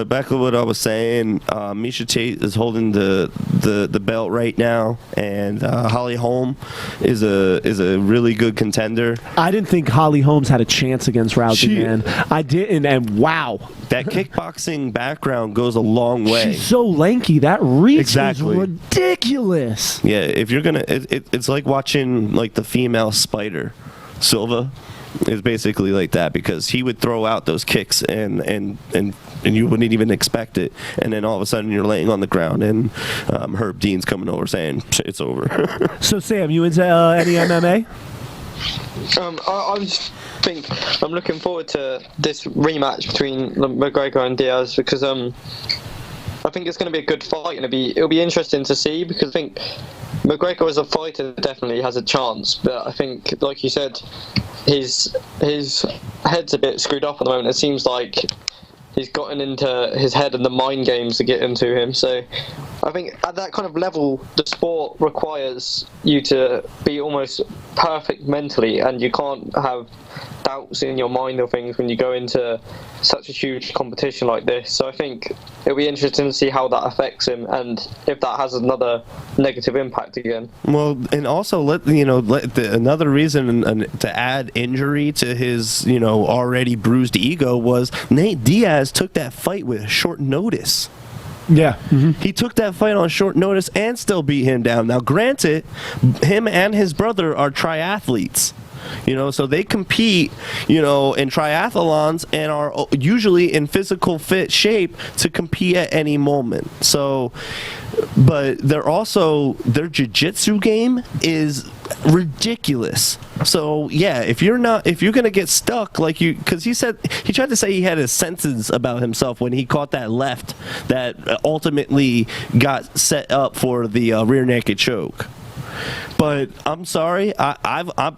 back to what I was saying, Miesha Tate is holding the belt right now, and Holly Holm is a really good contender. I didn't think Holly Holmes had a chance against Rousey, man. I didn't, and wow. That kickboxing background goes a long way. She's so lanky. That reach is ridiculous. Yeah, if you're gonna, it's like watching like the female Spider Silva. Is basically like that, because he would throw out those kicks and you wouldn't even expect it, and then all of a sudden you're laying on the ground, and Herb Dean's coming over saying it's over. So Sam, you into any MMA? I'm looking forward to this rematch between McGregor and Diaz, because I think it's going to be a good fight, and it'll be interesting to see, because I think McGregor as a fighter definitely has a chance, but I think, like you said, his head's a bit screwed up at the moment. It seems like he's gotten into his head and the mind games to get into him. So I think at that kind of level, the sport requires you to be almost perfect mentally, and you can't have doubts in your mind or things when you go into such a huge competition like this. So I think it'll be interesting to see how that affects him, and if that has another negative impact again. Well, and also another reason to add injury to his already bruised ego was Nate Diaz took that fight with short notice. Yeah. Mm-hmm. He took that fight on short notice and still beat him down. Now, granted, him and his brother are triathletes. So they compete, in triathlons and are usually in physical fit shape to compete at any moment. So, but their jiu-jitsu game is ridiculous. So yeah, if you're gonna get stuck because he tried to say he had his senses about himself when he caught that left that ultimately got set up for the rear naked choke. But I'm sorry, I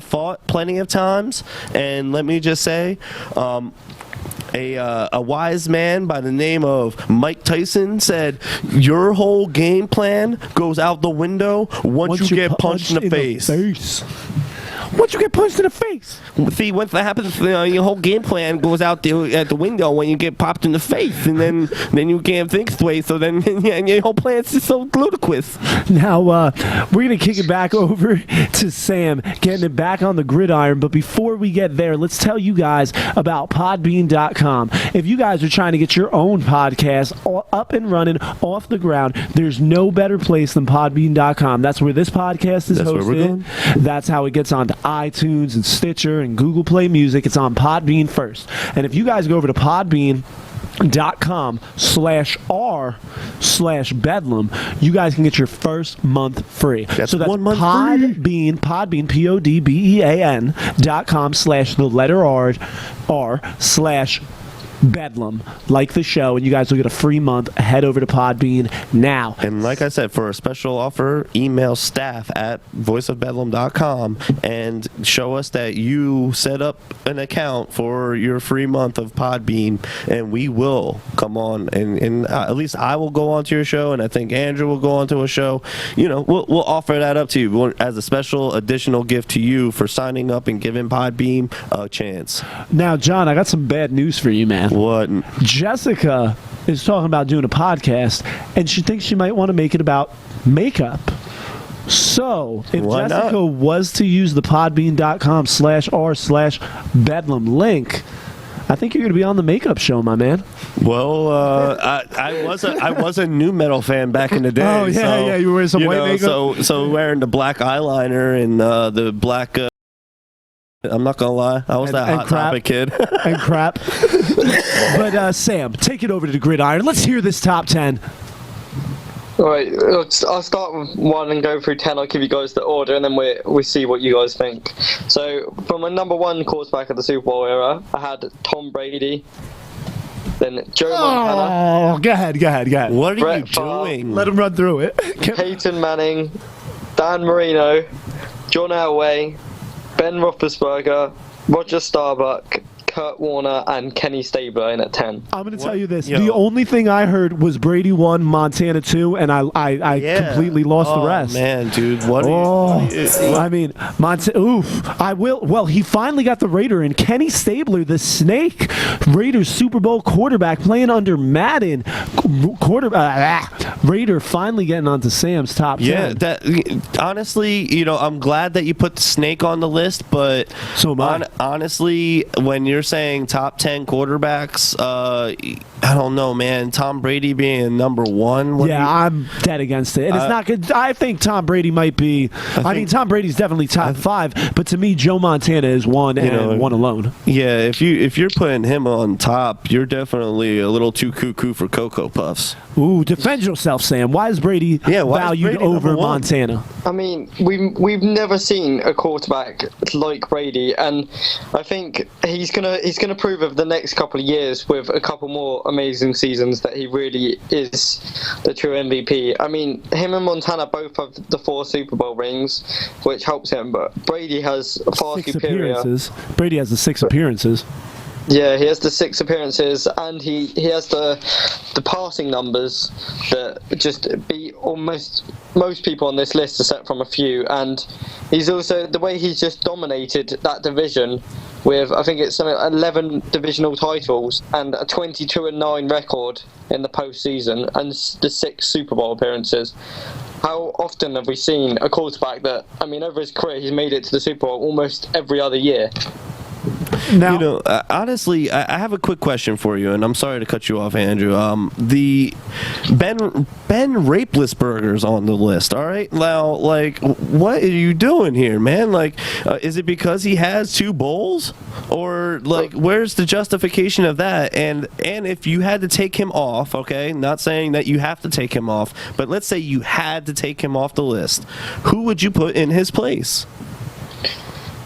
fought plenty of times, and let me just say, a wise man by the name of Mike Tyson said, your whole game plan goes out the window once you get punched in the face. Once you get punched in the face. See, once that happens, your whole game plan goes out at the window when you get popped in the face, and then you can't think straight. So then your whole plan's just so ludicrous. Now we're gonna kick it back over to Sam, getting it back on the gridiron. But before we get there, let's tell you guys about Podbean.com. If you guys are trying to get your own podcast up and running off the ground, there's no better place than Podbean.com. That's where this podcast is hosted. Where we're going? That's how it gets onto iTunes and Stitcher and Google Play Music. It's on Podbean first. And if you guys go over to podbean.com/r/bedlam, you guys can get your first month free. That's 1 month Podbean, Podbean.com/r/bedlam. Bedlam, like the show, and you guys will get a free month. Head over to Podbean now. And like I said, for a special offer, email staff@voiceofbedlam.com and show us that you set up an account for your free month of Podbean, and we will come on and at least I will go onto your show, and I think Andrew will go onto a show. We'll offer that up to you as a special additional gift to you for signing up and giving Podbean a chance. Now, John, I got some bad news for you, man. What? Jessica is talking about doing a podcast, and she thinks she might want to make it about makeup. So, if Why Jessica not? was to use the podbean.com/r/bedlam link, I think you're going to be on the makeup show, my man. Well, I was a new metal fan back in the day. Oh, yeah, so, yeah, you were wearing some white makeup? So wearing the black eyeliner and the black. I'm not gonna lie, I was that Hot crap. Topic kid. And crap. But Sam, take it over to the gridiron. Let's hear this top 10. All right, I'll start with 1 and go through 10. I'll give you guys the order, and then we see what you guys think. So, from my number 1 quarterback of the Super Bowl era, I had Tom Brady, then Joe Montana, Oh, go ahead. What are Brett you Favre. doing? Let him run through it. Peyton Manning, Dan Marino, John Elway, Ben Roethlisberger, Roger Staubach, Kurt Warner, and Kenny Stabler in at 10. I'm going to tell you this. Yo. The only thing I heard was Brady 1, Montana 2, and I Yeah. completely lost the Oh, rest. man, dude, what? I mean, I will. Well, he finally got the Raider in. Kenny Stabler, the Snake, Raiders Super Bowl quarterback playing under Madden. Raider finally getting onto Sam's top 10. Yeah, that honestly, I'm glad that you put the Snake on the list, but So am I. honestly, when you're saying top 10 quarterbacks, I don't know, man. Tom Brady being number 1. I'm dead against it. And it's not good. I think Tom Brady might be. I mean, Tom Brady's definitely top 5, but to me, Joe Montana is 1 and 1 alone. Yeah, if you're putting him on top, you're definitely a little too cuckoo for Cocoa Puffs. Ooh, defend yourself, Sam. Why is Brady Yeah, why is valued Brady over number 1? Montana? I mean, we've never seen a quarterback like Brady, and I think he's gonna prove over the next couple of years with a couple more amazing seasons that he really is the true MVP. I mean, him and Montana both have the 4 Super Bowl rings, which helps him, but Brady has far 6 superior. appearances. Brady has the 6 appearances. Yeah, he has the 6 appearances, and he has the passing numbers that just beat almost most people on this list, except from a few. And he's also the way he's just dominated that division with, I think it's something 11 divisional titles and a 22-9 record in the postseason and the 6 Super Bowl appearances. How often have we seen a quarterback that, I mean, over his career, he's made it to the Super Bowl almost every other year? Now, Honestly, I have a quick question for you, and I'm sorry to cut you off, Andrew. The Ben Rapelessberger's on the list. All right, now, like, what are you doing here, man? Like, is it because he has 2 bowls, or like, where's the justification of that? And if you had to take him off, okay, not saying that you have to take him off, but let's say you had to take him off the list, who would you put in his place?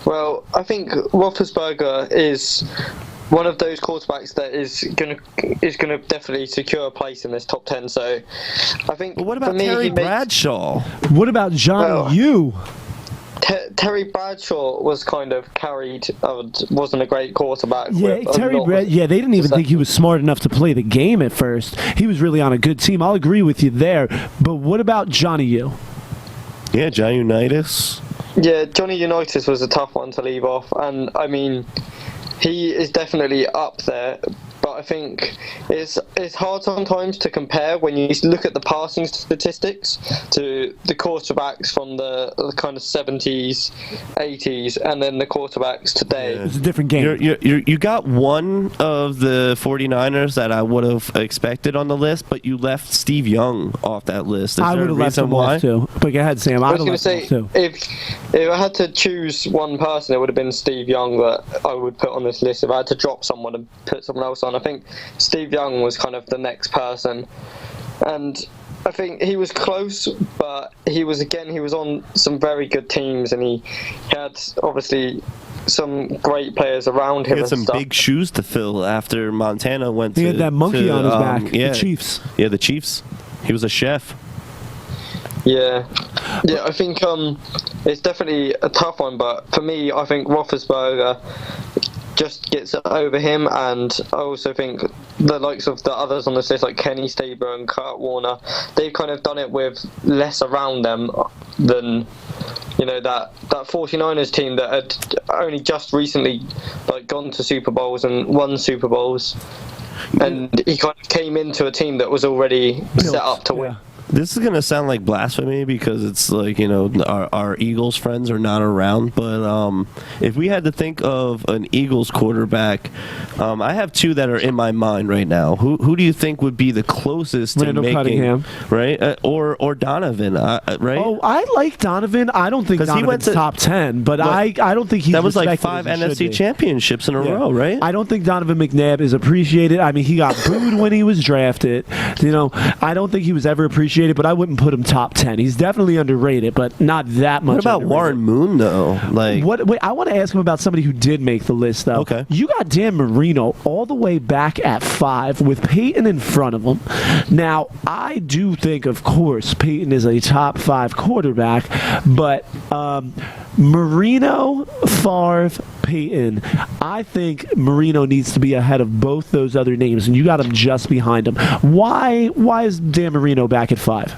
Well, I think Roethlisberger is one of those quarterbacks that is gonna definitely secure a place in this top 10. So, I think. But what about for me, Terry he makes- Bradshaw? what about Johnny Well, U? Terry Bradshaw was kind of carried, wasn't a great quarterback. Yeah, with a Terry. lot of Yeah, they didn't even think he receptions. was smart enough to play the game at first. He was really on a good team. I'll agree with you there. But what about Johnny U? Yeah, John Unitas. Yeah, Johnny Unitas was a tough one to leave off, and I mean, he is definitely up there. But I think it's hard sometimes to compare when you look at the passing statistics to the quarterbacks from the kind of 70s, 80s, and then the quarterbacks today. It's a different game. You got one of the 49ers that I would have expected on the list, but you left Steve Young off that list. Is I there would a have left reason him why? off too. But go ahead, Sam. I I'd was have going to left him say, off too. if I had to choose one person, it would have been Steve Young that I would put on this list. If I had to drop someone and put someone else on, I think Steve Young was kind of the next person. And I think he was close, but he was on some very good teams, and he had obviously some great players around He him had and some stuff. big shoes to fill after Montana went to. He had that monkey to, on his back. Yeah, The Chiefs. Yeah, the Chiefs. He was a chef. Yeah, I think it's definitely a tough one, but for me, I think Roethlisberger just gets it over him, and I also think the likes of the others on this list, like Kenny Stabler and Kurt Warner, they've kind of done it with less around them than that 49ers team that had only just recently gone to Super Bowls and won Super Bowls, and he kind of came into a team that was already set up to win. This is gonna sound like blasphemy because it's like our Eagles friends are not around. But if we had to think of an Eagles quarterback, I have two that are in my mind right now. Who do you think would be the closest Randall to making Cunningham. right or Donovan? Right? Oh, I like Donovan. I don't think 'Cause he went Donovan's to- top 10, but I don't think he's that was like respected 5 as he should NFC be. championships in a Yeah. row, right? I don't think Donovan McNabb is appreciated. I mean, he got booed when he was drafted. I don't think he was ever appreciated, but I wouldn't put him top 10. He's definitely underrated, but not that much. What about underrated. Warren Moon though? Like Wait, I want to ask him about somebody who did make the list, though. Okay. You got Dan Marino all the way back at 5 with Peyton in front of him. Now, I do think, of course, Peyton is a top 5 quarterback, but Marino, Favre, Peyton, I think Marino needs to be ahead of both those other names, and you got him just behind him. Why is Dan Marino back at 5?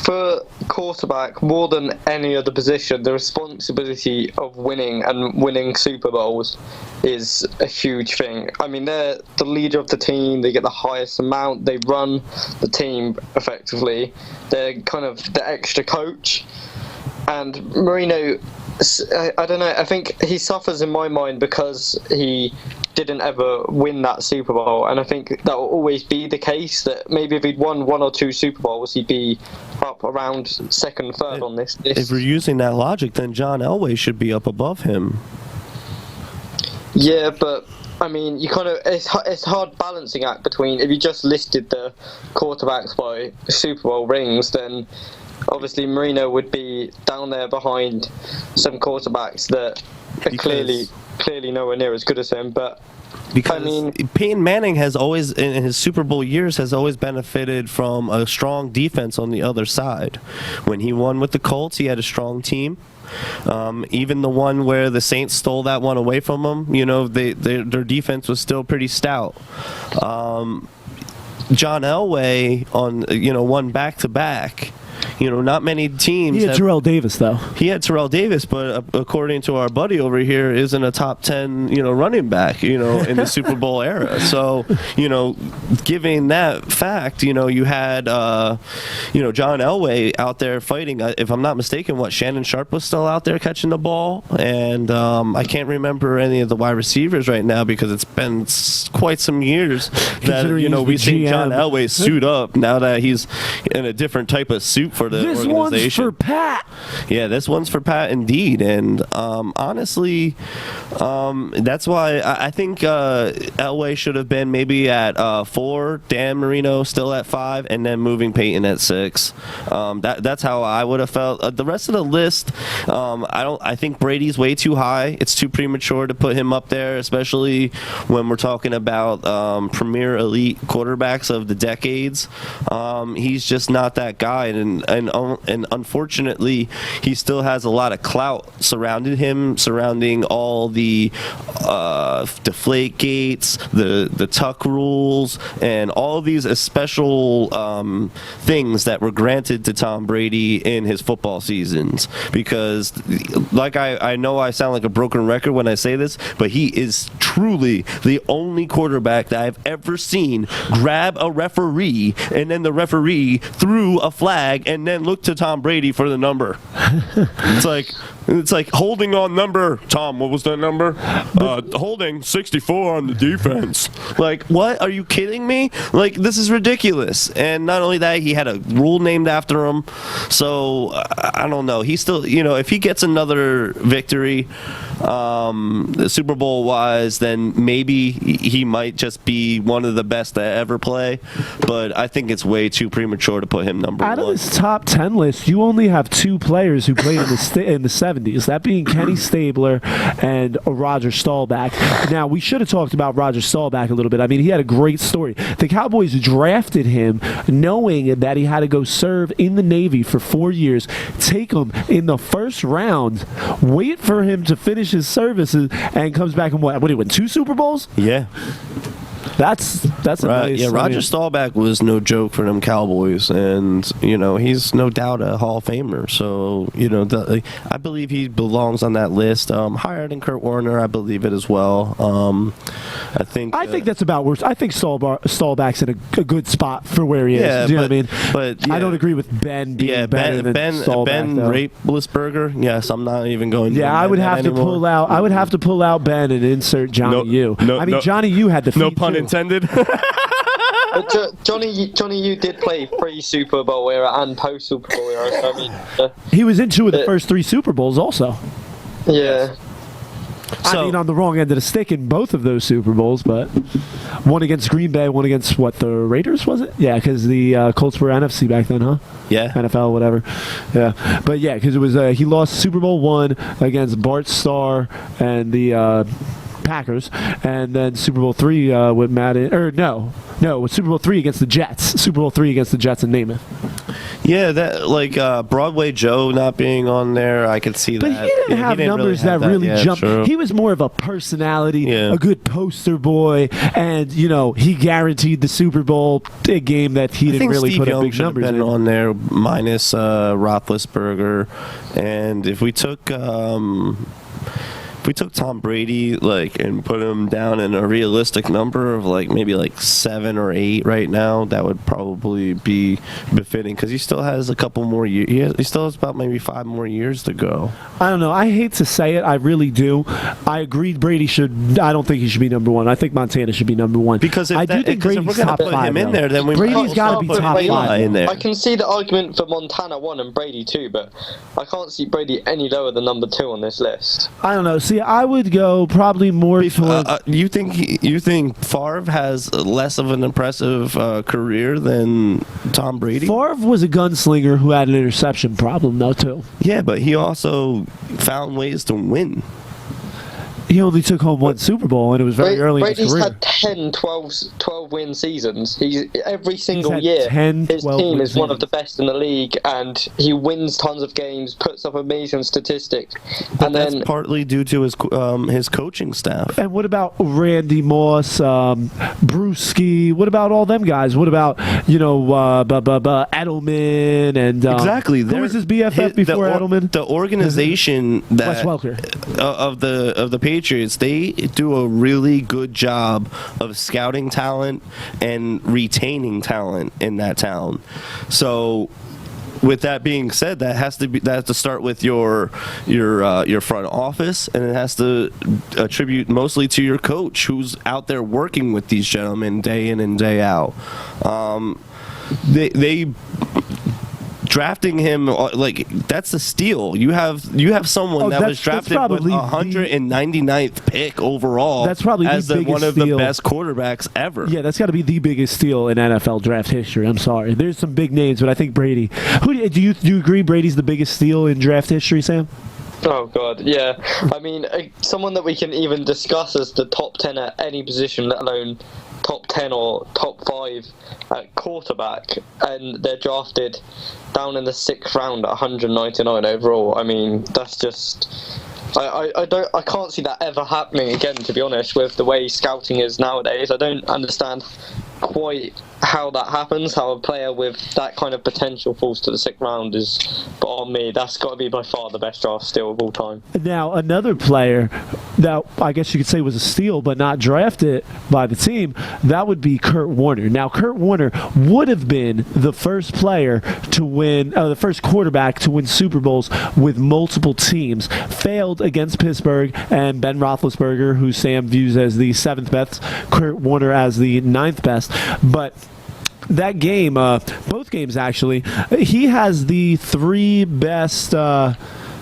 For quarterback, more than any other position, the responsibility of winning Super Bowls is a huge thing. I mean, they're the leader of the team. They get the highest amount. They run the team effectively. They're kind of the extra coach. And Marino, I don't know, I think he suffers in my mind because he didn't ever win that Super Bowl, and I think that will always be the case, that maybe if he'd won 1 or 2 Super Bowls, he'd be up around second, third on this list. if we're using that logic, then John Elway should be up above him. Yeah, but I mean, you kind of it's a hard balancing act between, if you just listed the quarterbacks by Super Bowl rings, then obviously Marino would be down there behind some quarterbacks that are clearly nowhere near as good as him. But Because I mean, Peyton Manning has always, in his Super Bowl years, has always benefited from a strong defense on the other side. When he won with the Colts, he had a strong team. Even the one where the Saints stole that one away from them, their defense was still pretty stout. John Elway won back-to-back. Not many teams. He had Terrell Davis, though. He had Terrell Davis, but according to our buddy over here, isn't a top 10, running back, in the Super Bowl era. So, given that fact, you had, John Elway out there fighting. If I'm not mistaken, Shannon Sharp was still out there catching the ball, and I can't remember any of the wide receivers right now because it's been quite some years that we've seen John Elway suit up now that he's in a different type of suit for the This organization. one's for Pat. Yeah, this one's for Pat indeed, and honestly, that's why I think Elway should have been maybe at 4, Dan Marino still at 5, and then moving Peyton at 6. That's how I would have felt. The rest of the list, I think Brady's way too high. It's too premature to put him up there, especially when we're talking about premier elite quarterbacks of the decades. He's just not that guy, and unfortunately, he still has a lot of clout surrounding all the deflate gates, the tuck rules, and all these special things that were granted to Tom Brady in his football seasons. Because, like I know I sound like a broken record when I say this, but he is truly the only quarterback that I've ever seen grab a referee and then the referee threw a flag and then look to Tom Brady for the number. It's like holding on number. Tom, what was that number? Holding 64 on the defense. Like, what? Are you kidding me? Like, this is ridiculous. And not only that, he had a rule named after him. So, I don't know. He still, if he gets another victory, Super Bowl wise, then maybe he might just be one of the best to ever play. But I think it's way too premature to put him number 1. Out of this top 10 list, you only have 2 players players who played in the 70s, that being Kenny Stabler and Roger Staubach. Now, we should have talked about Roger Staubach a little bit. I mean, he had a great story. The Cowboys drafted him knowing that he had to go serve in the Navy for 4 years, take him in the first round, wait for him to finish his services, and comes back and what did he win, 2 Super Bowls? Yeah. That's a Right. nice, Yeah, I Roger mean, Staubach was no joke for them Cowboys, and he's no doubt a Hall of Famer. So I believe he belongs on that list. Higher than Kurt Warner, I believe it as well. I think that's about worse. I think Staubach's in a good spot for where he is. Yeah, Do you know what I mean? But yeah. I don't agree with Ben being better than Ben Staubach, though. Rapelessberger. Yes, I'm not even going. Yeah, I would have to pull out. I would have to pull out Ben and insert Johnny U. I mean, Johnny U had the feet no pun too. intended. But Johnny U did play pre-Super Bowl era and post-Super Bowl era. So I mean, He was in 2 of the first 3 Super Bowls, also. yeah. I mean, on the wrong end of the stick in both of those Super Bowls, but one against Green Bay, one against the Raiders, was it? Yeah, because the Colts were NFC back then, huh? Yeah. NFL, whatever. Yeah, but yeah, because it was he lost Super Bowl 1 against Bart Starr and the Packers, and then Super Bowl 3 with Madden. No, Super Bowl 3 against the Jets. Super Bowl 3 against the Jets in Namath. Yeah, that Broadway Joe not being on there, I could see But that. he didn't have numbers that really jumped. True. He was more of a personality, Yeah. a good poster boy, and he guaranteed the Super Bowl, a game that he I didn't think really Steve put up Young big should have numbers been in. on there minus Roethlisberger, and if we took Tom Brady and put him down in a realistic number of maybe 7 or 8 right now, that would probably be befitting because he still has a couple more years. He still has about maybe 5 more years to go. I don't know. I hate to say it. I really do. I agree. Brady should. I don't think he should be number 1. I think Montana should be number 1 Because if I do think if we're Brady's gonna top put 5. him in though. there, then we Brady's got to be put top Brady 5 in there. I can see the argument for Montana 1 and Brady 2, but I can't see Brady any lower than number 2 on this list. I don't know. See, I would go probably more towards. You think Favre has less of an impressive career than Tom Brady? Favre was a gunslinger who had an interception problem, though, too. Yeah, but he also found ways to win. He only took home 1 Super Bowl, and it was very early in his Brady's career. had 10, 12 win seasons. Every single had year, 10, his 12 team win is one of the seasons. best in the league, and he wins tons of games, puts up amazing statistics. But And that's then partly due to his coaching staff. And what about Randy Moss, Brewski? What about all them guys? What about Edelman and Exactly. Who was his BFF before Edelman? The organization Wes that Welker. of the Patriots, they do a really good job of scouting talent and retaining talent in that town. So, with that being said, that has to start with your front office, and it has to attribute mostly to your coach, who's out there working with these gentlemen day in and day out. They drafting him that's a steal. You have someone that was drafted with 199th pick overall. That's probably as the biggest one of steal. the best quarterbacks ever. Yeah, that's got to be the biggest steal in NFL draft history. I'm sorry. There's some big names, but I think Brady. Do you agree Brady's the biggest steal in draft history, Sam? oh god, yeah. I mean, someone that we can even discuss as the top 10 at any position, let alone top 10 or top 5 at quarterback, and they're drafted down in the 6th round at 199 overall. I mean, that's just I can't see that ever happening again, to be honest, with the way scouting is nowadays. I don't understand quite how that happens, how a player with that kind of potential falls to the 6th round is, but on me, that's got to be by far the best draft steal of all time. Now, another player that I guess you could say was a steal but not drafted by the team, that would be Kurt Warner. Now, Kurt Warner would have been the first player to win, the first quarterback to win Super Bowls with multiple teams. Failed against Pittsburgh and Ben Roethlisberger, who Sam views as the 7th best, Kurt Warner as the 9th best. But that game, both games actually, he has the 3 best, or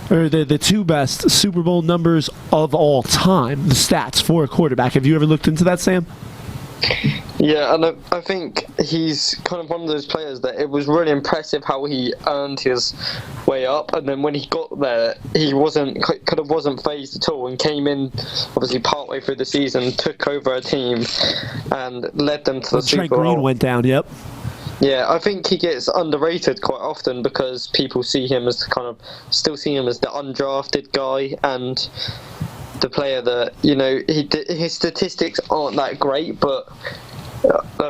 the 2 best Super Bowl numbers of all time, the stats for a quarterback. Have you ever looked into that, Sam? Yeah, and I think he's kind of one of those players that it was really impressive how he earned his way up, and then when he got there, he wasn't phased at all, and came in obviously partway through the season, took over a team, and led them to the Super Trent Green Bowl. went down. Yep. Yeah, I think he gets underrated quite often because people see him as still see him as the undrafted guy and the player that, his statistics aren't that great, but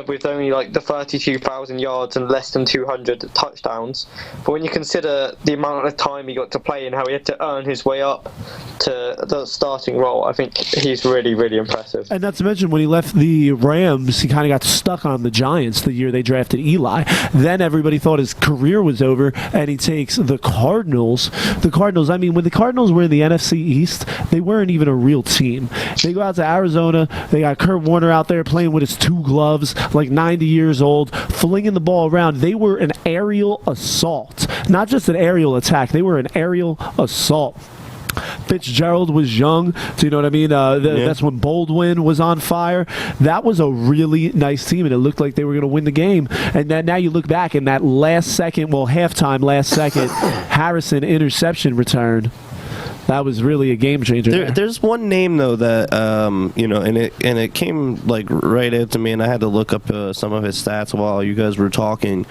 with only like the 32,000 yards and less than 200 touchdowns. But when you consider the amount of time he got to play and how he had to earn his way up to the starting role, I think he's really, really impressive. And not to mention, when he left the Rams, he kind of got stuck on the Giants the year they drafted Eli. Then everybody thought his career was over, and he takes the Cardinals. The Cardinals, I mean, when the Cardinals were in the NFC East, they weren't even a real team. They go out to Arizona. They got Kurt Warner out there playing with his two gloves, like 90 years old, flinging the ball around. They were an aerial assault. Not just an aerial attack. They were an aerial assault. Fitzgerald was young, so you know what I mean? That's when Baldwin was on fire. That was a really nice team, and it looked like they were going to win the game. And then now you look back, and that halftime, last second, Harrison interception return. That was really a game changer. There's one name though that and it came like right into me, and I had to look up some of his stats while you guys were talking.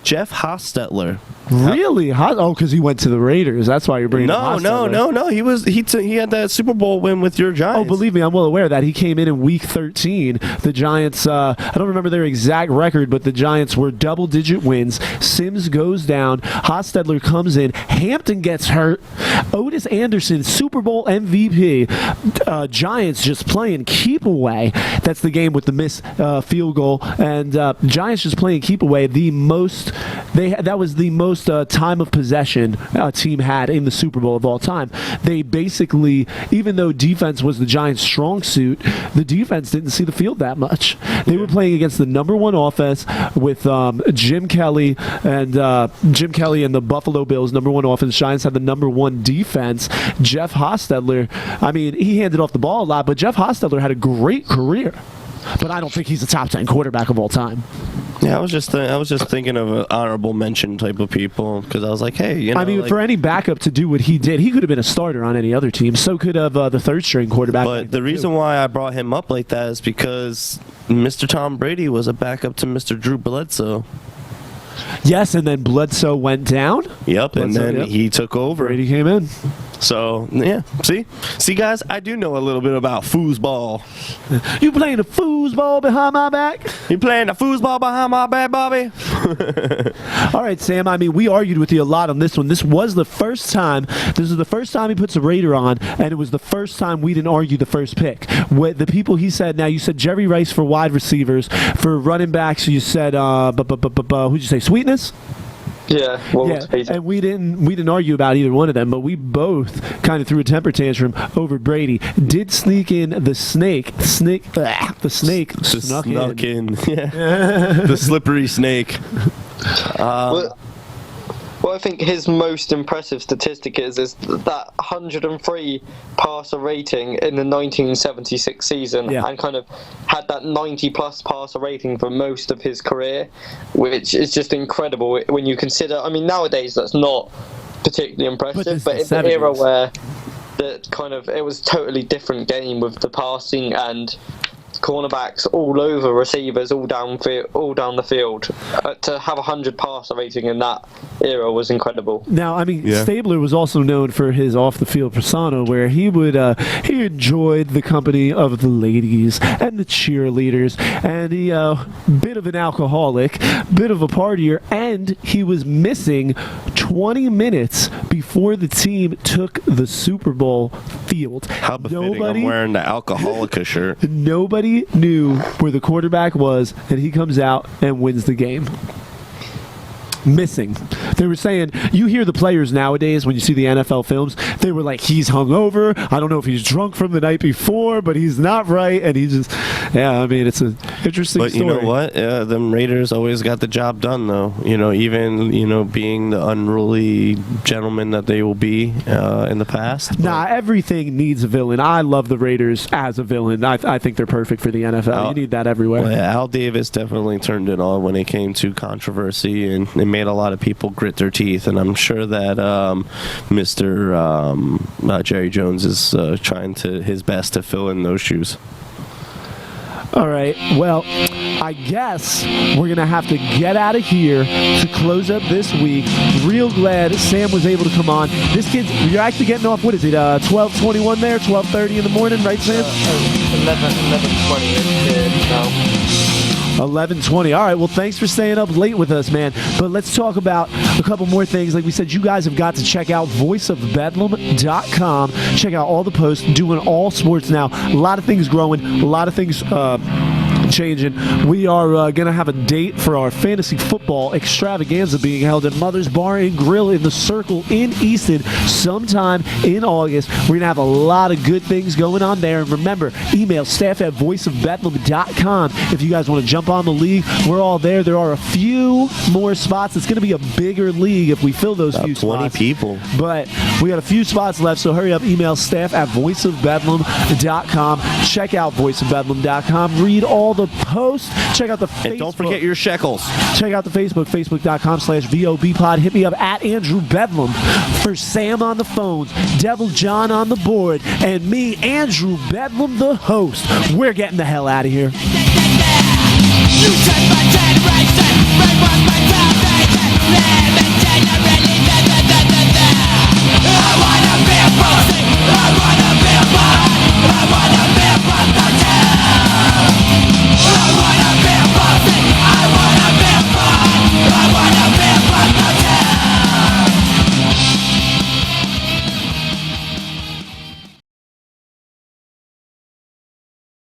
Jeff Hostetler. Really? Because he went to the Raiders. That's why you're bringing up Hostetler. No. He had that Super Bowl win with your Giants. Oh, believe me, I'm well aware of that. He came in Week 13. The Giants, I don't remember their exact record, but the Giants were double-digit wins. Sims goes down. Hostetler comes in. Hampton gets hurt. Otis Anderson, Super Bowl MVP. Giants just playing keep away. That's the game with the missed field goal. And Giants just playing keep away. That was the most time of possession a team had in the Super Bowl of all time. They basically, even though defense was the Giants' strong suit, the defense didn't see the field that much. They were playing against the number one offense with Jim Kelly and the Buffalo Bills, number one offense. Giants had the number one defense. Jeff Hostetler, I mean, he handed off the ball a lot, but Jeff Hostetler had a great career. But I don't think he's a top 10 quarterback of all time. Yeah, I was just thinking of an honorable mention type of people because I was like, hey, I mean, for any backup to do what he did, he could have been a starter on any other team. So could have the third string quarterback. But the reason why I brought him up like that is because Mr. Tom Brady was a backup to Mr. Drew Bledsoe. Yes, and then Bledsoe went down. Yep, and then he took over. Brady came in. So, yeah. See, guys, I do know a little bit about foosball. You playing the foosball behind my back? You playing the foosball behind my back, Bobby? All right, Sam. I mean, we argued with you a lot on this one. This was the first time. This is the first time he puts a Raider on, and it was the first time we didn't argue the first pick. With the people he said, now you said Jerry Rice for wide receivers. For running backs, you said, who'd you say, Sweetness? Yeah, and we didn't argue about either one of them, but we both kind of threw a temper tantrum over Brady. Did sneak in the snake. The snake snuck in. Yeah. The slippery snake. Well, I think his most impressive statistic is that 103 passer rating in the 1976 season, and kind of had that 90-plus passer rating for most of his career, which is just incredible when you consider. I mean, nowadays that's not particularly impressive, but in the era where it was a totally different game with the passing and cornerbacks all over receivers, all down the field. To have 100 passer rating in that era was incredible. Now, I mean, Stabler was also known for his off-the-field persona, where he enjoyed the company of the ladies and the cheerleaders, and he bit of an alcoholic, bit of a partier, and he was missing 20 minutes before the team took the Super Bowl field. How befitting I'm wearing the Alcoholica shirt. Nobody knew where the quarterback was, and he comes out and wins the game. Missing. They were saying, you hear the players nowadays when you see the NFL films, they were like, he's hungover. I don't know if he's drunk from the night before, but he's not right. And he just, I mean, Interesting But story. you know what? Them Raiders always got the job done, though. Even being the unruly gentlemen that they will be in the past. Nah, everything needs a villain. I love the Raiders as a villain. I think they're perfect for the NFL. You need that everywhere. Well, yeah, Al Davis definitely turned it on when it came to controversy, and it made a lot of people grit their teeth. And I'm sure that Mr. Jerry Jones is trying his best to fill in those shoes. All right. Well, I guess we're going to have to get out of here to close up this week. Real glad Sam was able to come on. This kid's, you're actually getting off, what is it, 12:21 there, 12:30 in the morning, right, Sam? 11:20 now. 11:20. All right. Well, thanks for staying up late with us, man. But let's talk about a couple more things. Like we said, you guys have got to check out voiceofbedlam.com. Check out all the posts, doing all sports now. A lot of things growing, a lot of things changing. We are going to have a date for our fantasy football extravaganza being held at Mother's Bar and Grill in the Circle in Easton sometime in August. We're going to have a lot of good things going on there. And remember, email staff@voiceofbedlam.com if you guys want to jump on the league. We're all there. There are a few more spots. It's going to be a bigger league if we fill those About few 20 spots. people. But we got a few spots left, so hurry up. Email staff@voiceofbedlam.com. Check out voiceofbedlam.com. Read all the posts. Check out the Facebook. And don't forget your shekels. Check out the Facebook, facebook.com/VOBpod. Hit me up at Andrew Bedlam for Sam on the phones, Devil John on the board, and me, Andrew Bedlam, the host. We're getting the hell out of here. You said my dad